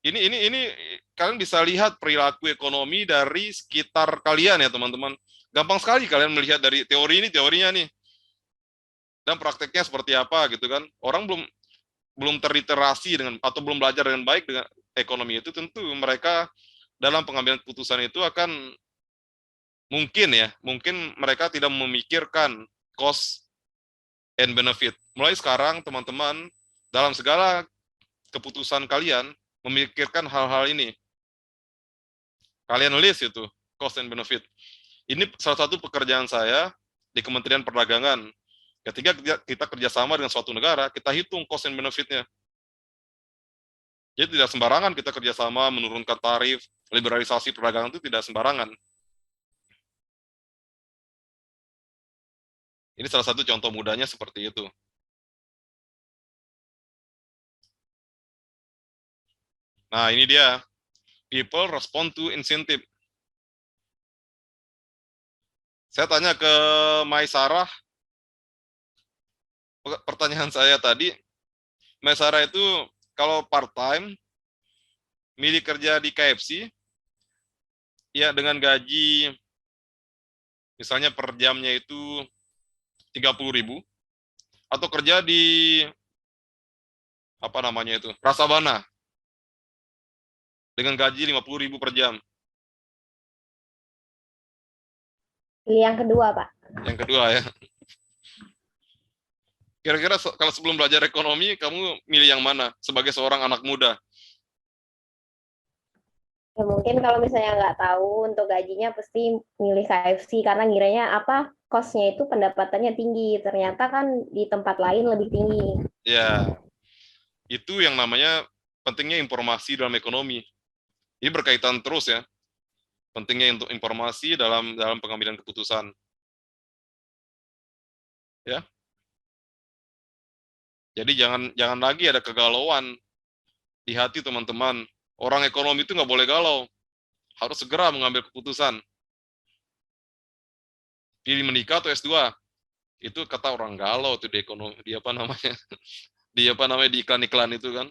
ini kalian bisa lihat perilaku ekonomi dari sekitar kalian ya teman-teman. Gampang sekali kalian melihat dari teorinya nih. Dan prakteknya seperti apa gitu kan. Orang belum terliterasi dengan atau belum belajar dengan baik dengan ekonomi itu, tentu mereka dalam pengambilan keputusan itu akan mungkin mereka tidak memikirkan cost and benefit. Mulai sekarang teman-teman dalam segala keputusan kalian memikirkan hal-hal ini. Kalian list itu, cost and benefit. Ini salah satu pekerjaan saya di Kementerian Perdagangan. Ketika kita kerjasama dengan suatu negara, kita hitung cost and benefit-nya. Jadi tidak sembarangan kita kerjasama menurunkan tarif, liberalisasi perdagangan itu tidak sembarangan. Ini salah satu contoh mudahnya seperti itu. Nah, ini dia. People respond to incentive. Saya tanya ke Mai Sarah, pertanyaan saya tadi, Mai Sarah itu kalau part-time, milih kerja di KFC, ya dengan gaji, misalnya per jamnya itu 30.000, atau kerja di, Prasabana, dengan gaji 50.000 per jam. Pilih yang kedua, Pak. Yang kedua ya. Kira-kira kalau sebelum belajar ekonomi, kamu milih yang mana sebagai seorang anak muda? Ya mungkin kalau misalnya nggak tahu untuk gajinya pasti milih KFC karena ngiranya cost-nya itu pendapatannya tinggi. Ternyata kan di tempat lain lebih tinggi. Ya, itu yang namanya pentingnya informasi dalam ekonomi. Ini berkaitan terus ya. Pentingnya untuk informasi dalam pengambilan keputusan. Ya. Jadi jangan lagi ada kegalauan di hati teman-teman. Orang ekonomi itu nggak boleh galau. Harus segera mengambil keputusan. Pilih menikah atau S2. Itu kata orang galau tuh di ekonomi, di apa namanya? Di iklan-iklan itu kan.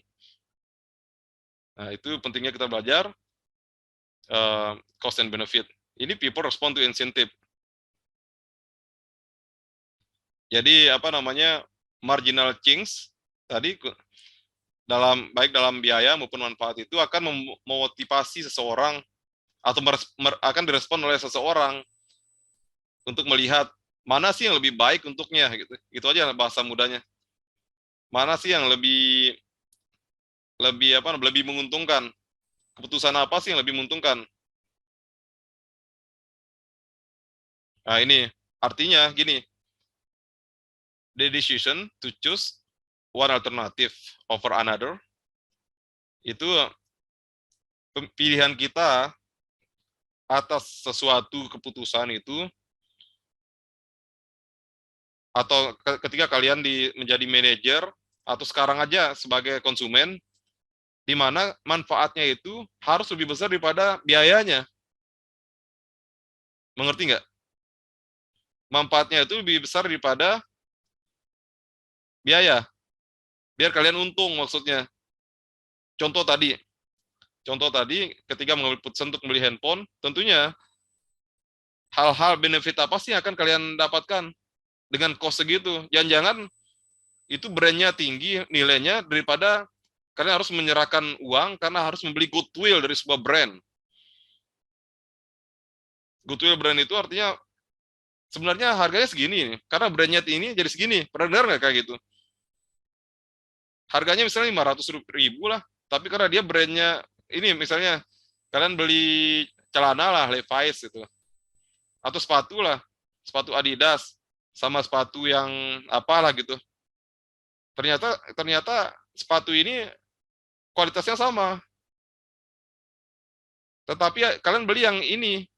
Nah, itu pentingnya kita belajar cost and benefit. Ini people respond to incentive. Jadi apa namanya? Marginal change tadi baik dalam biaya maupun manfaat itu akan memotivasi seseorang atau akan direspon oleh seseorang untuk melihat mana sih yang lebih baik untuknya gitu. Itu aja bahasa mudanya. Mana sih yang lebih menguntungkan? Keputusan apa sih yang lebih menguntungkan? Nah, ini artinya gini. The decision to choose one alternative over another itu pilihan kita atas sesuatu keputusan itu, atau ketika kalian menjadi manajer atau sekarang aja sebagai konsumen, di mana manfaatnya itu harus lebih besar daripada biayanya. Mengerti nggak? Manfaatnya itu lebih besar daripada biaya. Biar kalian untung maksudnya. Contoh tadi ketika mengambil keputusan untuk membeli handphone, tentunya hal-hal benefit apa sih yang akan kalian dapatkan dengan cost segitu? Jangan-jangan itu brandnya tinggi nilainya daripada kalian harus menyerahkan uang karena harus membeli goodwill dari sebuah brand. Goodwill brand itu artinya sebenarnya harganya segini, karena brandnya ini jadi segini. Pernah dengar nggak kayak gitu? Harganya misalnya 500.000 lah, tapi karena dia brandnya ini, misalnya kalian beli celana lah Levi's gitu, atau sepatu lah, sepatu Adidas sama sepatu yang apalah gitu. Ternyata sepatu ini kualitasnya sama, tetapi kalian beli yang ini,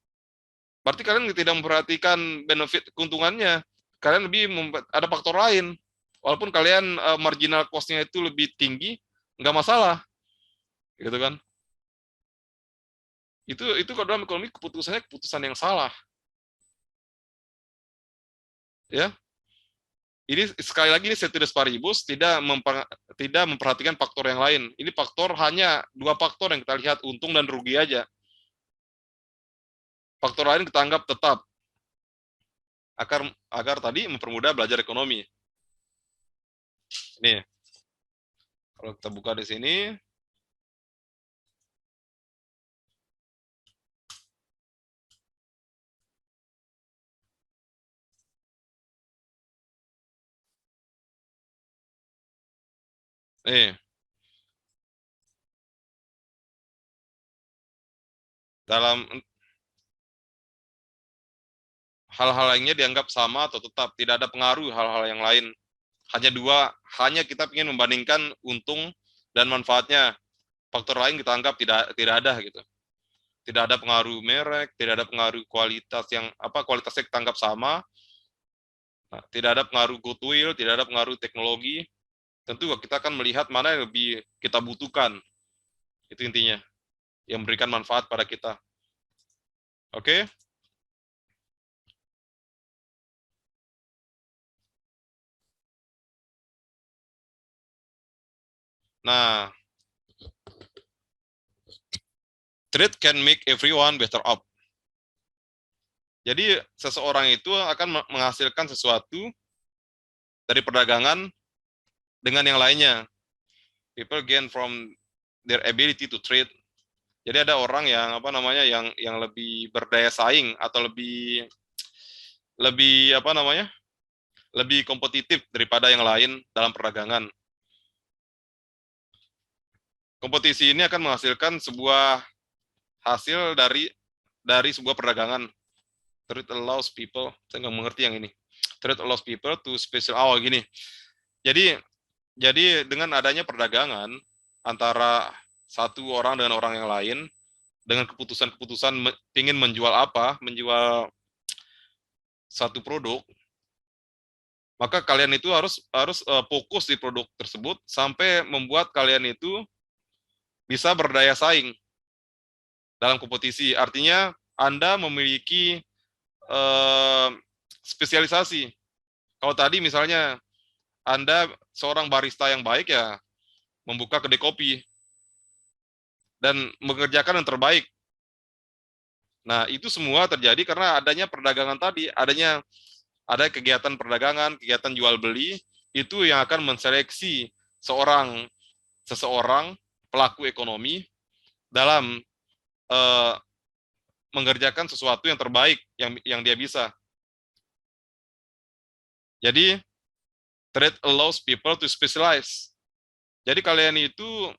berarti kalian tidak memperhatikan benefit keuntungannya. Kalian lebih ada faktor lain. Walaupun kalian marginal cost-nya itu lebih tinggi, nggak masalah, gitu kan? Itu kalau dalam ekonomi keputusannya keputusan yang salah, ya. Ini sekali lagi ini ceteris paribus, tidak memperhatikan faktor yang lain. Ini faktor hanya 2 faktor yang kita lihat, untung dan rugi aja. Faktor lain kita anggap tetap agar tadi mempermudah belajar ekonomi. Nih, kalau kita buka di sini, dalam hal-hal lainnya dianggap sama atau tetap, tidak ada pengaruh hal-hal yang lain. Hanya kita ingin membandingkan untung dan manfaatnya. Faktor lain kita anggap tidak ada gitu. Tidak ada pengaruh merek, tidak ada pengaruh kualitasnya kita anggap sama. Nah, tidak ada pengaruh goodwill, tidak ada pengaruh teknologi. Tentu kita akan melihat mana yang lebih kita butuhkan. Itu intinya. Yang memberikan manfaat pada kita. Oke? Nah, trade can make everyone better off. Jadi seseorang itu akan menghasilkan sesuatu dari perdagangan dengan yang lainnya. People gain from their ability to trade. Jadi ada orang yang yang lebih berdaya saing atau lebih kompetitif daripada yang lain dalam perdagangan. Kompetisi ini akan menghasilkan sebuah hasil dari sebuah perdagangan. Trade allows people, saya nggak mengerti yang ini. Trade allows people to gini. Jadi dengan adanya perdagangan antara satu orang dengan orang yang lain, dengan keputusan-keputusan ingin menjual apa, menjual satu produk, maka kalian itu harus fokus di produk tersebut sampai membuat kalian itu bisa berdaya saing dalam kompetisi. Artinya Anda memiliki spesialisasi. Kalau tadi misalnya Anda seorang barista yang baik, ya membuka kedai kopi dan mengerjakan yang terbaik. Nah, itu semua terjadi karena adanya perdagangan tadi, ada kegiatan perdagangan, kegiatan jual beli, itu yang akan menseleksi seseorang pelaku ekonomi dalam mengerjakan sesuatu yang terbaik yang dia bisa. Jadi trade allows people to specialize. Jadi kalian itu,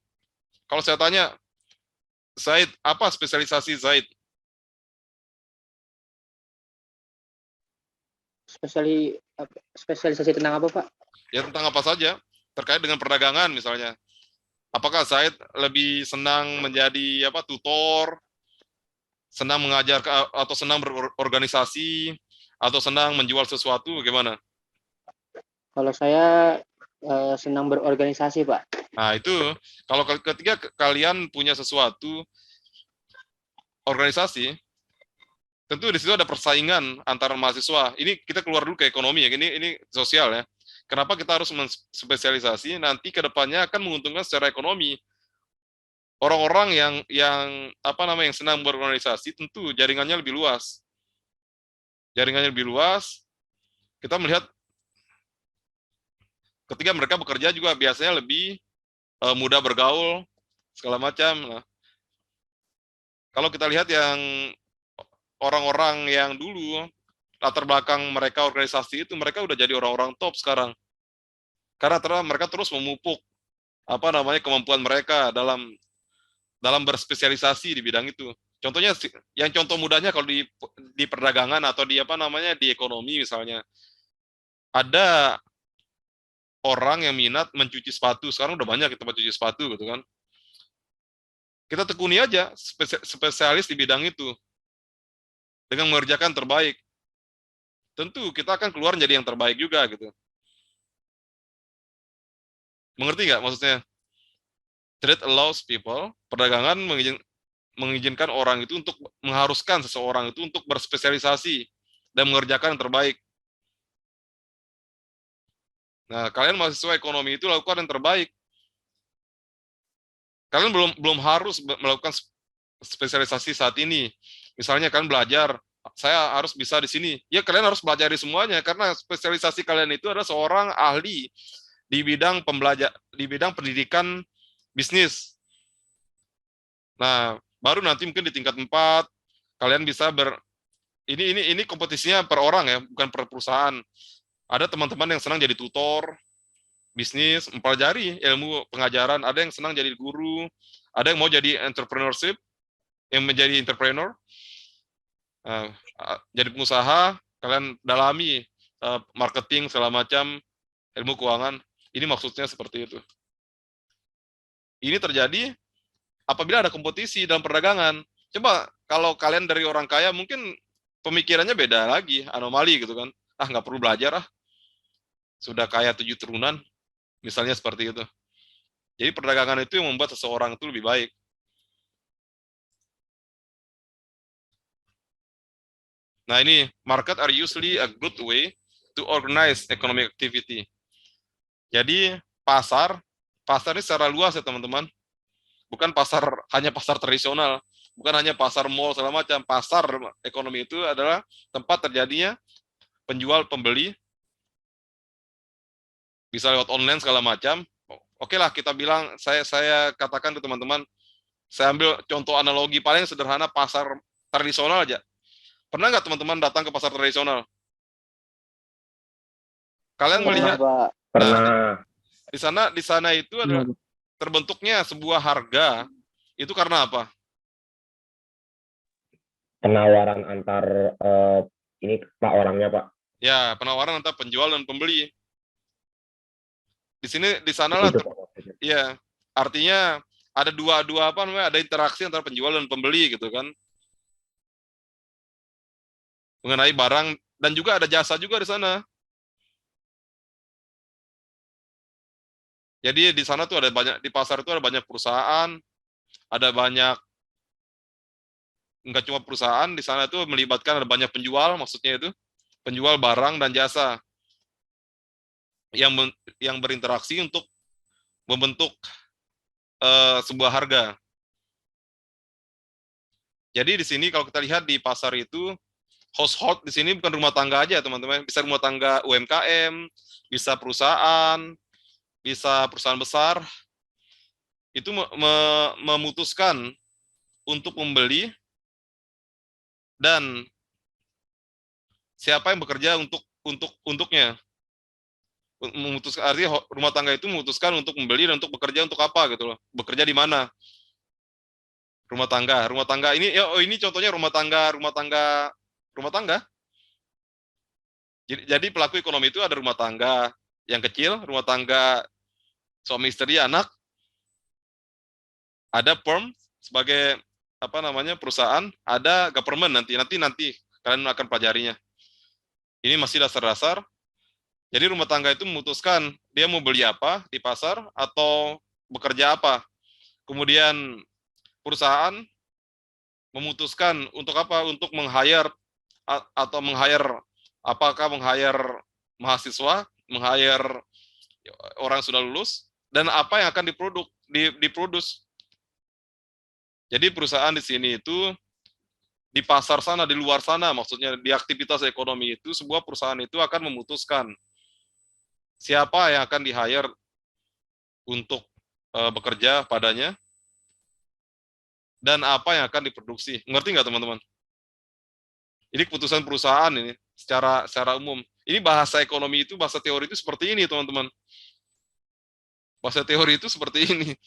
kalau saya tanya, Zaid, apa spesialisasi Zaid? Spesialisasi tentang apa, Pak? Ya tentang apa saja, terkait dengan perdagangan misalnya. Apakah Zaid lebih senang menjadi tutor, senang mengajar, atau senang berorganisasi, atau senang menjual sesuatu, bagaimana? Kalau saya senang berorganisasi, Pak. Nah itu, kalau ketika kalian punya sesuatu organisasi, tentu di situ ada persaingan antara mahasiswa. Ini kita keluar dulu ke ekonomi ya, ini sosial ya. Kenapa kita harus menspesialisasi? Nanti ke depannya akan menguntungkan secara ekonomi. Orang-orang yang senang berorganisasi tentu jaringannya lebih luas. Jaringannya lebih luas. Kita melihat ketika mereka bekerja juga biasanya lebih mudah bergaul segala macam. Nah, kalau kita lihat yang orang-orang yang dulu latar belakang mereka organisasi itu, mereka udah jadi orang-orang top sekarang. Karena mereka terus memupuk kemampuan mereka dalam berspesialisasi di bidang itu. Contohnya, yang contoh mudahnya kalau di perdagangan atau di ekonomi misalnya, ada orang yang minat mencuci sepatu. Sekarang udah banyak tempat cuci sepatu gitu kan. Kita tekuni aja spesialis di bidang itu dengan mengerjakan terbaik. Tentu kita akan keluar menjadi yang terbaik juga gitu. Mengerti nggak maksudnya? Trade allows people, perdagangan mengizinkan orang itu untuk mengharuskan seseorang itu untuk berspesialisasi dan mengerjakan yang terbaik. Nah, kalian mahasiswa ekonomi itu lakukan yang terbaik. Kalian belum harus melakukan spesialisasi saat ini. Misalnya kalian belajar, saya harus bisa di sini. Ya kalian harus belajar di semuanya karena spesialisasi kalian itu adalah seorang ahli di bidang pendidikan bisnis. Nah, baru nanti mungkin di tingkat 4 kalian bisa ini kompetisinya per orang ya, bukan per perusahaan. Ada teman-teman yang senang jadi tutor bisnis, mempelajari ilmu pengajaran, ada yang senang jadi guru, ada yang mau jadi entrepreneurship, yang menjadi entrepreneur, jadi pengusaha, kalian dalami marketing segala macam, ilmu keuangan. Ini maksudnya seperti itu. Ini terjadi apabila ada kompetisi dalam perdagangan. Coba kalau kalian dari orang kaya mungkin pemikirannya beda lagi, anomali gitu kan. Nggak perlu belajar sudah kaya 7 turunan, misalnya seperti itu. Jadi perdagangan itu yang membuat seseorang itu lebih baik. Nah ini, market are usually a good way to organize economic activity. Jadi pasar ini secara luas ya teman-teman. Bukan hanya pasar tradisional, bukan hanya pasar mall segala macam. Pasar ekonomi itu adalah tempat terjadinya penjual pembeli, bisa lewat online segala macam. Oke lah kita bilang, saya katakan ke teman-teman, saya ambil contoh analogi paling sederhana pasar tradisional aja. Pernah nggak teman-teman datang ke pasar tradisional? Kalian melihat? Pernah. Di sana itu ada terbentuknya sebuah harga. Itu karena apa? Penawaran antar ini Pak orangnya Pak. Ya, penawaran antar penjual dan pembeli. Di sana lah, ya, artinya ada dua apa namanya, ada interaksi antara penjual dan pembeli gitu kan, mengenai barang, dan juga ada jasa juga di sana. Jadi di sana tuh ada banyak, di pasar itu ada banyak perusahaan, ada banyak, enggak cuma perusahaan, di sana itu melibatkan ada banyak penjual, maksudnya itu penjual barang dan jasa yang berinteraksi untuk membentuk sebuah harga. Jadi di sini kalau kita lihat di pasar itu, household di sini bukan rumah tangga aja teman-teman, bisa rumah tangga UMKM, bisa perusahaan besar, itu memutuskan untuk membeli, dan siapa yang bekerja untuknya. Memutuskan, artinya rumah tangga itu memutuskan untuk membeli dan untuk bekerja untuk apa gitu loh. Bekerja di mana? Rumah tangga ini, ini contohnya rumah tangga. Jadi pelaku ekonomi itu ada rumah tangga yang kecil, rumah tangga suami istri, anak, ada firm sebagai apa namanya, perusahaan, ada government, nanti kalian akan pelajarinya. Ini masih dasar-dasar. Jadi rumah tangga itu memutuskan dia mau beli apa di pasar atau bekerja apa. Kemudian perusahaan memutuskan untuk apa, untuk meng-hire atau apakah meng-hire mahasiswa, meng-hire orang yang sudah lulus, dan apa yang akan diproduksi. Jadi perusahaan di sini itu di pasar sana, di luar sana, maksudnya di aktivitas ekonomi itu, sebuah perusahaan itu akan memutuskan siapa yang akan di-hire untuk bekerja padanya, dan apa yang akan diproduksi. Ngerti nggak teman-teman? Ini keputusan perusahaan ini secara umum. Ini bahasa ekonomi itu, bahasa teori itu seperti ini teman-teman. Bahasa teori itu seperti ini.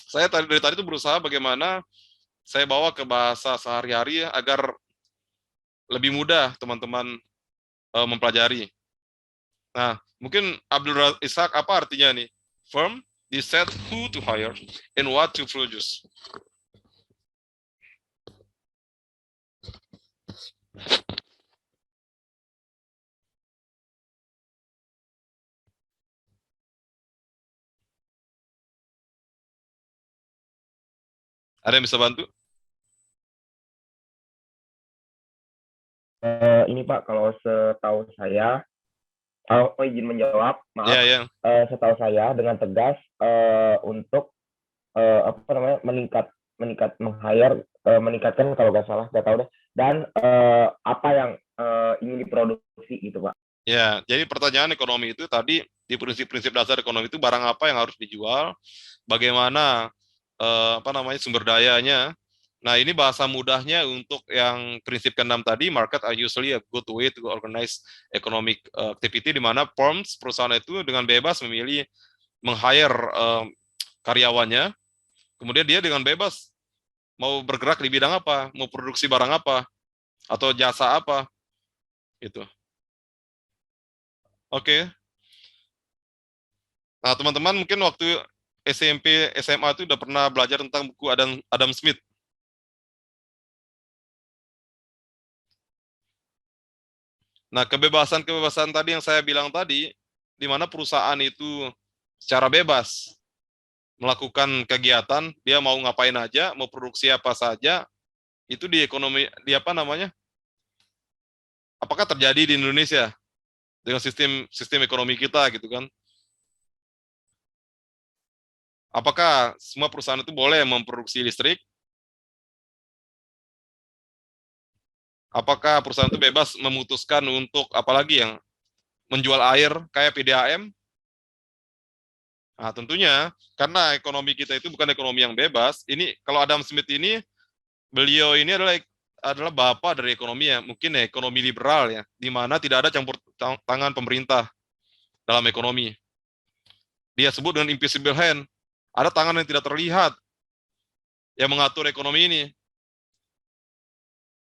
Saya dari tadi itu berusaha bagaimana saya bawa ke bahasa sehari-hari agar lebih mudah teman-teman mempelajari. Nah, mungkin Abdul Ishak, apa artinya nih? Firm decide who to hire and what to produce. Ada yang bisa bantu? Ini Pak, kalau setahu saya, izin menjawab, maaf. Ya, ya. Setahu saya dengan tegas untuk apa namanya, meningkatkan kalau nggak salah, nggak tahu deh, dan apa yang ingin diproduksi gitu Pak. Ya, jadi pertanyaan ekonomi itu tadi, di prinsip-prinsip dasar ekonomi itu barang apa yang harus dijual, bagaimana apa namanya, sumber dayanya. Nah, ini bahasa mudahnya untuk yang prinsip ke-6 tadi, market are usually a good way to organize economic activity, di mana firms, perusahaan itu dengan bebas memilih meng-hire karyawannya, kemudian dia dengan bebas mau bergerak di bidang apa, mau produksi barang apa, atau jasa apa, gitu. Oke. Nah, teman-teman mungkin waktu SMP, SMA itu udah pernah belajar tentang buku Adam Smith. Nah, kebebasan tadi yang saya bilang tadi, di mana perusahaan itu secara bebas melakukan kegiatan, dia mau ngapain aja, mau produksi apa saja, itu di ekonomi, di apa namanya? Apakah terjadi di Indonesia dengan sistem ekonomi kita gitu kan? Apakah semua perusahaan itu boleh memproduksi listrik? Apakah perusahaan itu bebas memutuskan untuk apalagi yang menjual air kayak PDAM? Nah, tentunya karena ekonomi kita itu bukan ekonomi yang bebas. Ini kalau Adam Smith ini, beliau ini adalah bapak dari ekonomi ya, mungkin ya ekonomi liberal ya, di mana tidak ada campur tangan pemerintah dalam ekonomi. Dia sebut dengan invisible hand. Ada tangan yang tidak terlihat yang mengatur ekonomi ini.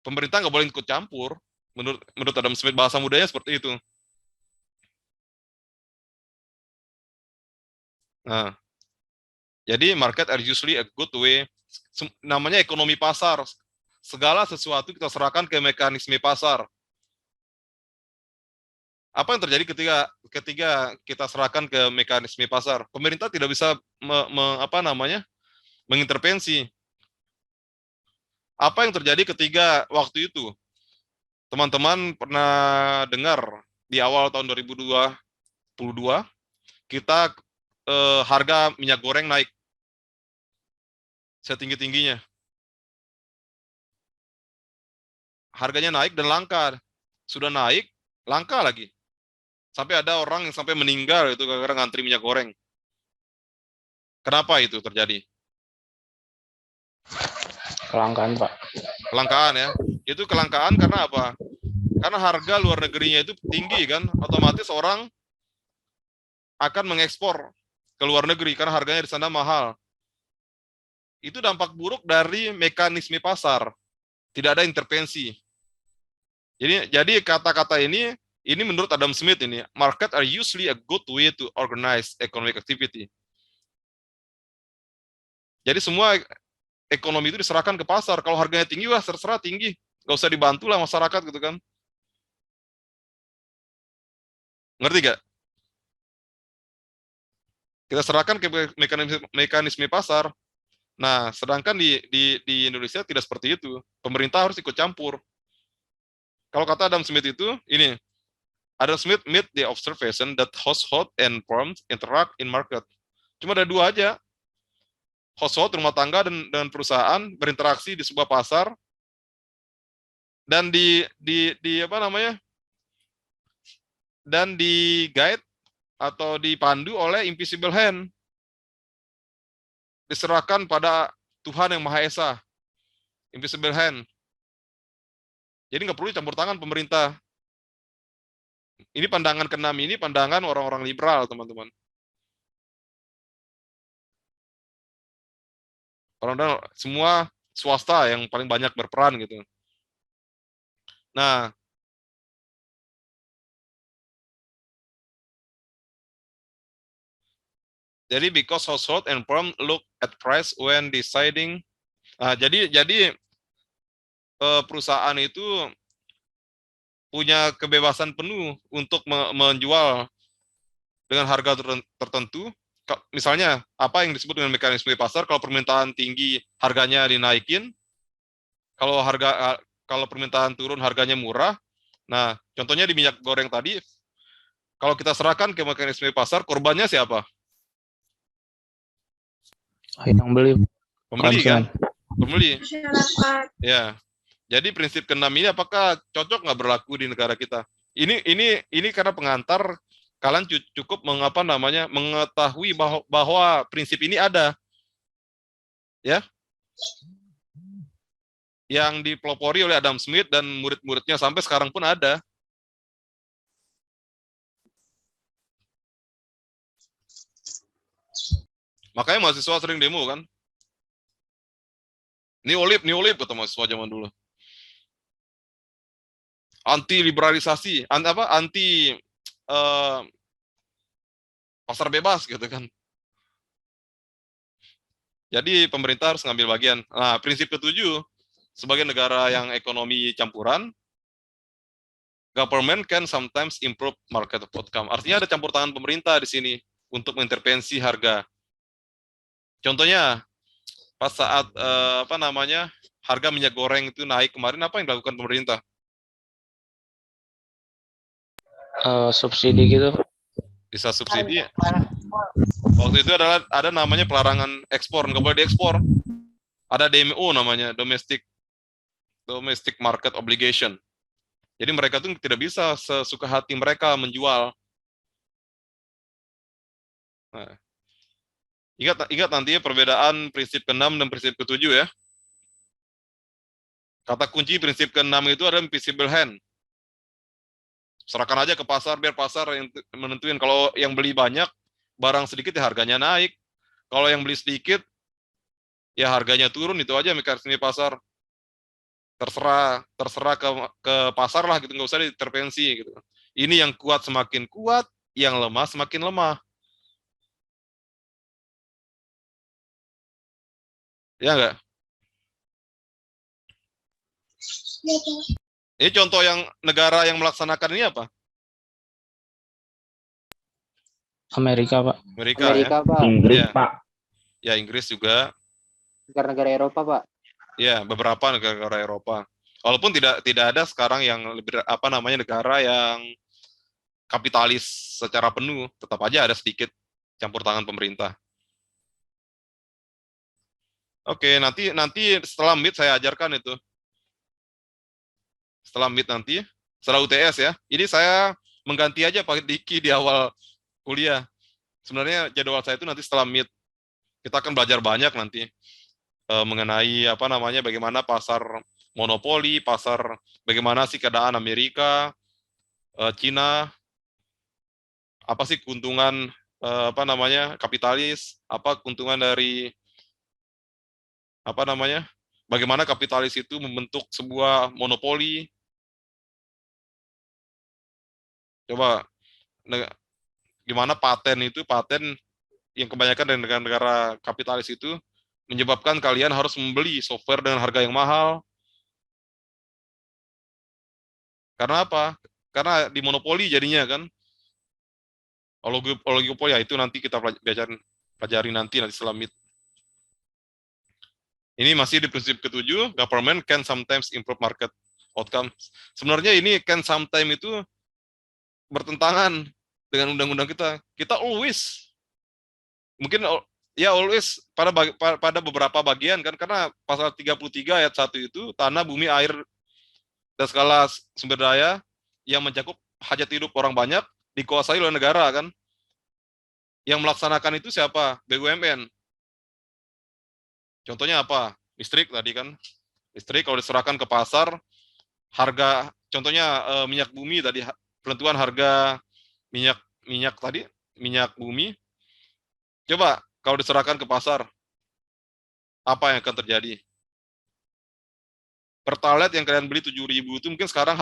Pemerintah nggak boleh ikut campur. Menurut Adam Smith, bahasa mudanya seperti itu. Nah, Jadi market are usually a good way, namanya ekonomi pasar. Segala sesuatu kita serahkan ke mekanisme pasar. Apa yang terjadi ketika kita serahkan ke mekanisme pasar? Pemerintah tidak bisa mengintervensi. Apa yang terjadi ketika waktu itu? Teman-teman pernah dengar di awal tahun 2022 kita harga minyak goreng naik setinggi-tingginya. Harganya naik dan langka. Sudah naik, langka lagi. Sampai ada orang yang sampai meninggal itu gara-gara ngantri minyak goreng. Kenapa itu terjadi? Kelangkaan, Pak. Kelangkaan ya. Itu kelangkaan karena apa? Karena harga luar negerinya itu tinggi kan, otomatis orang akan mengekspor ke luar negeri karena harganya di sana mahal. Itu dampak buruk dari mekanisme pasar. Tidak ada intervensi. Jadi kata-kata ini menurut Adam Smith ini, market are usually a good way to organize economic activity. Jadi semua ekonomi itu diserahkan ke pasar. Kalau harganya tinggi, wah terserah tinggi. Nggak usah dibantu lah masyarakat gitu kan. Ngerti gak? Kita serahkan ke mekanisme pasar. Nah, sedangkan di Indonesia tidak seperti itu. Pemerintah harus ikut campur. Kalau kata Adam Smith itu, ini. Adam Smith made the observation that household and firms interact in market. Cuma ada dua aja. Household, rumah tangga, dan perusahaan berinteraksi di sebuah pasar. Dan dan di guide atau dipandu oleh invisible hand. Diserahkan pada Tuhan yang Maha Esa. Invisible hand. Jadi nggak perlu campur tangan pemerintah. Ini pandangan ke-6 ini pandangan orang-orang liberal, teman-teman. Orang-orang semua swasta yang paling banyak berperan gitu. Nah, jadi because household and firm look at price when deciding. Nah, jadi perusahaan itu punya kebebasan penuh untuk menjual dengan harga tertentu. Misalnya, apa yang disebut dengan mekanisme pasar, kalau permintaan tinggi, harganya dinaikin. Kalau permintaan turun, harganya murah. Nah, contohnya di minyak goreng tadi, kalau kita serahkan ke mekanisme pasar, korbannya siapa? Yang beli. Pembeli kan? Pembeli. Masyarakat. Ya. Jadi prinsip ke-6 ini apakah cocok nggak berlaku di negara kita? Ini karena pengantar, kalian cukup mengetahui bahwa prinsip ini ada. Ya. Yang dipelopori oleh Adam Smith dan murid-muridnya sampai sekarang pun ada. Makanya mahasiswa sering demo kan. New Olip kata mahasiswa zaman dulu. Anti liberalisasi, anti pasar bebas gitu kan. Jadi pemerintah harus ngambil bagian. Nah, prinsip ke-7, sebagai negara yang ekonomi campuran, government can sometimes improve market outcome. Artinya ada campur tangan pemerintah di sini untuk mengintervensi harga. Contohnya, pas saat harga minyak goreng itu naik kemarin, apa yang dilakukan pemerintah? Subsidi gitu. Bisa subsidi. Waktu itu ada namanya pelarangan ekspor, nggak boleh diekspor. Ada DMO namanya, domestic market obligation. Jadi mereka tuh tidak bisa sesuka hati mereka menjual. Nah, ingat nanti perbedaan prinsip ke-6 dan prinsip ke-7 ya. Kata kunci prinsip ke-6 itu adalah invisible hand. Serahkan aja ke pasar, biar pasar yang menentuin. Kalau yang beli banyak, barang sedikit ya harganya naik. Kalau yang beli sedikit, ya harganya turun, itu aja mekanisme pasar. Terserah ke pasar lah gitu, nggak usah diintervensi gitu. Ini yang kuat semakin kuat, yang lemah semakin lemah. Ya nggak? Iya, Pak. Ini contoh yang negara yang melaksanakan ini apa? Amerika, Pak. Amerika, Amerika, Pak. Inggris, Iya. Pak. Ya. Ya, Inggris juga. Negara-negara Eropa, Pak. Ya, beberapa negara Eropa. Walaupun tidak ada sekarang yang lebih negara yang kapitalis secara penuh, tetap aja ada sedikit campur tangan pemerintah. Oke, nanti setelah MIT saya ajarkan itu. Setelah MIT nanti, setelah UTS ya. Ini saya mengganti aja Pak Diki di awal kuliah. Sebenarnya jadwal saya itu nanti setelah MIT. Kita akan belajar banyak nanti mengenai bagaimana pasar monopoli, bagaimana sih keadaan Amerika, Cina, apa sih keuntungan kapitalis, apa keuntungan dari bagaimana kapitalis itu membentuk sebuah monopoli. Coba gimana paten yang kebanyakan dari negara-negara kapitalis itu menyebabkan kalian harus membeli software dengan harga yang mahal. Karena apa? Karena dimonopoli jadinya kan. Oligopoli ya, itu nanti kita pelajari nanti setelah MIT. Ini masih di prinsip ketujuh, government can sometimes improve market outcome. Sebenarnya ini can sometimes itu bertentangan dengan undang-undang kita. Kita always, mungkin ya always pada beberapa bagian kan, karena pasal 33 ayat 1 itu tanah, bumi, air, dan segala sumber daya yang mencakup hajat hidup orang banyak dikuasai oleh negara kan. Yang melaksanakan itu siapa? BUMN. Contohnya apa? Listrik tadi kan. Listrik kalau diserahkan ke pasar, harga contohnya minyak bumi tadi, penentuan harga minyak bumi. Coba kalau diserahkan ke pasar, apa yang akan terjadi? Pertalite yang kalian beli 7.000 itu mungkin sekarang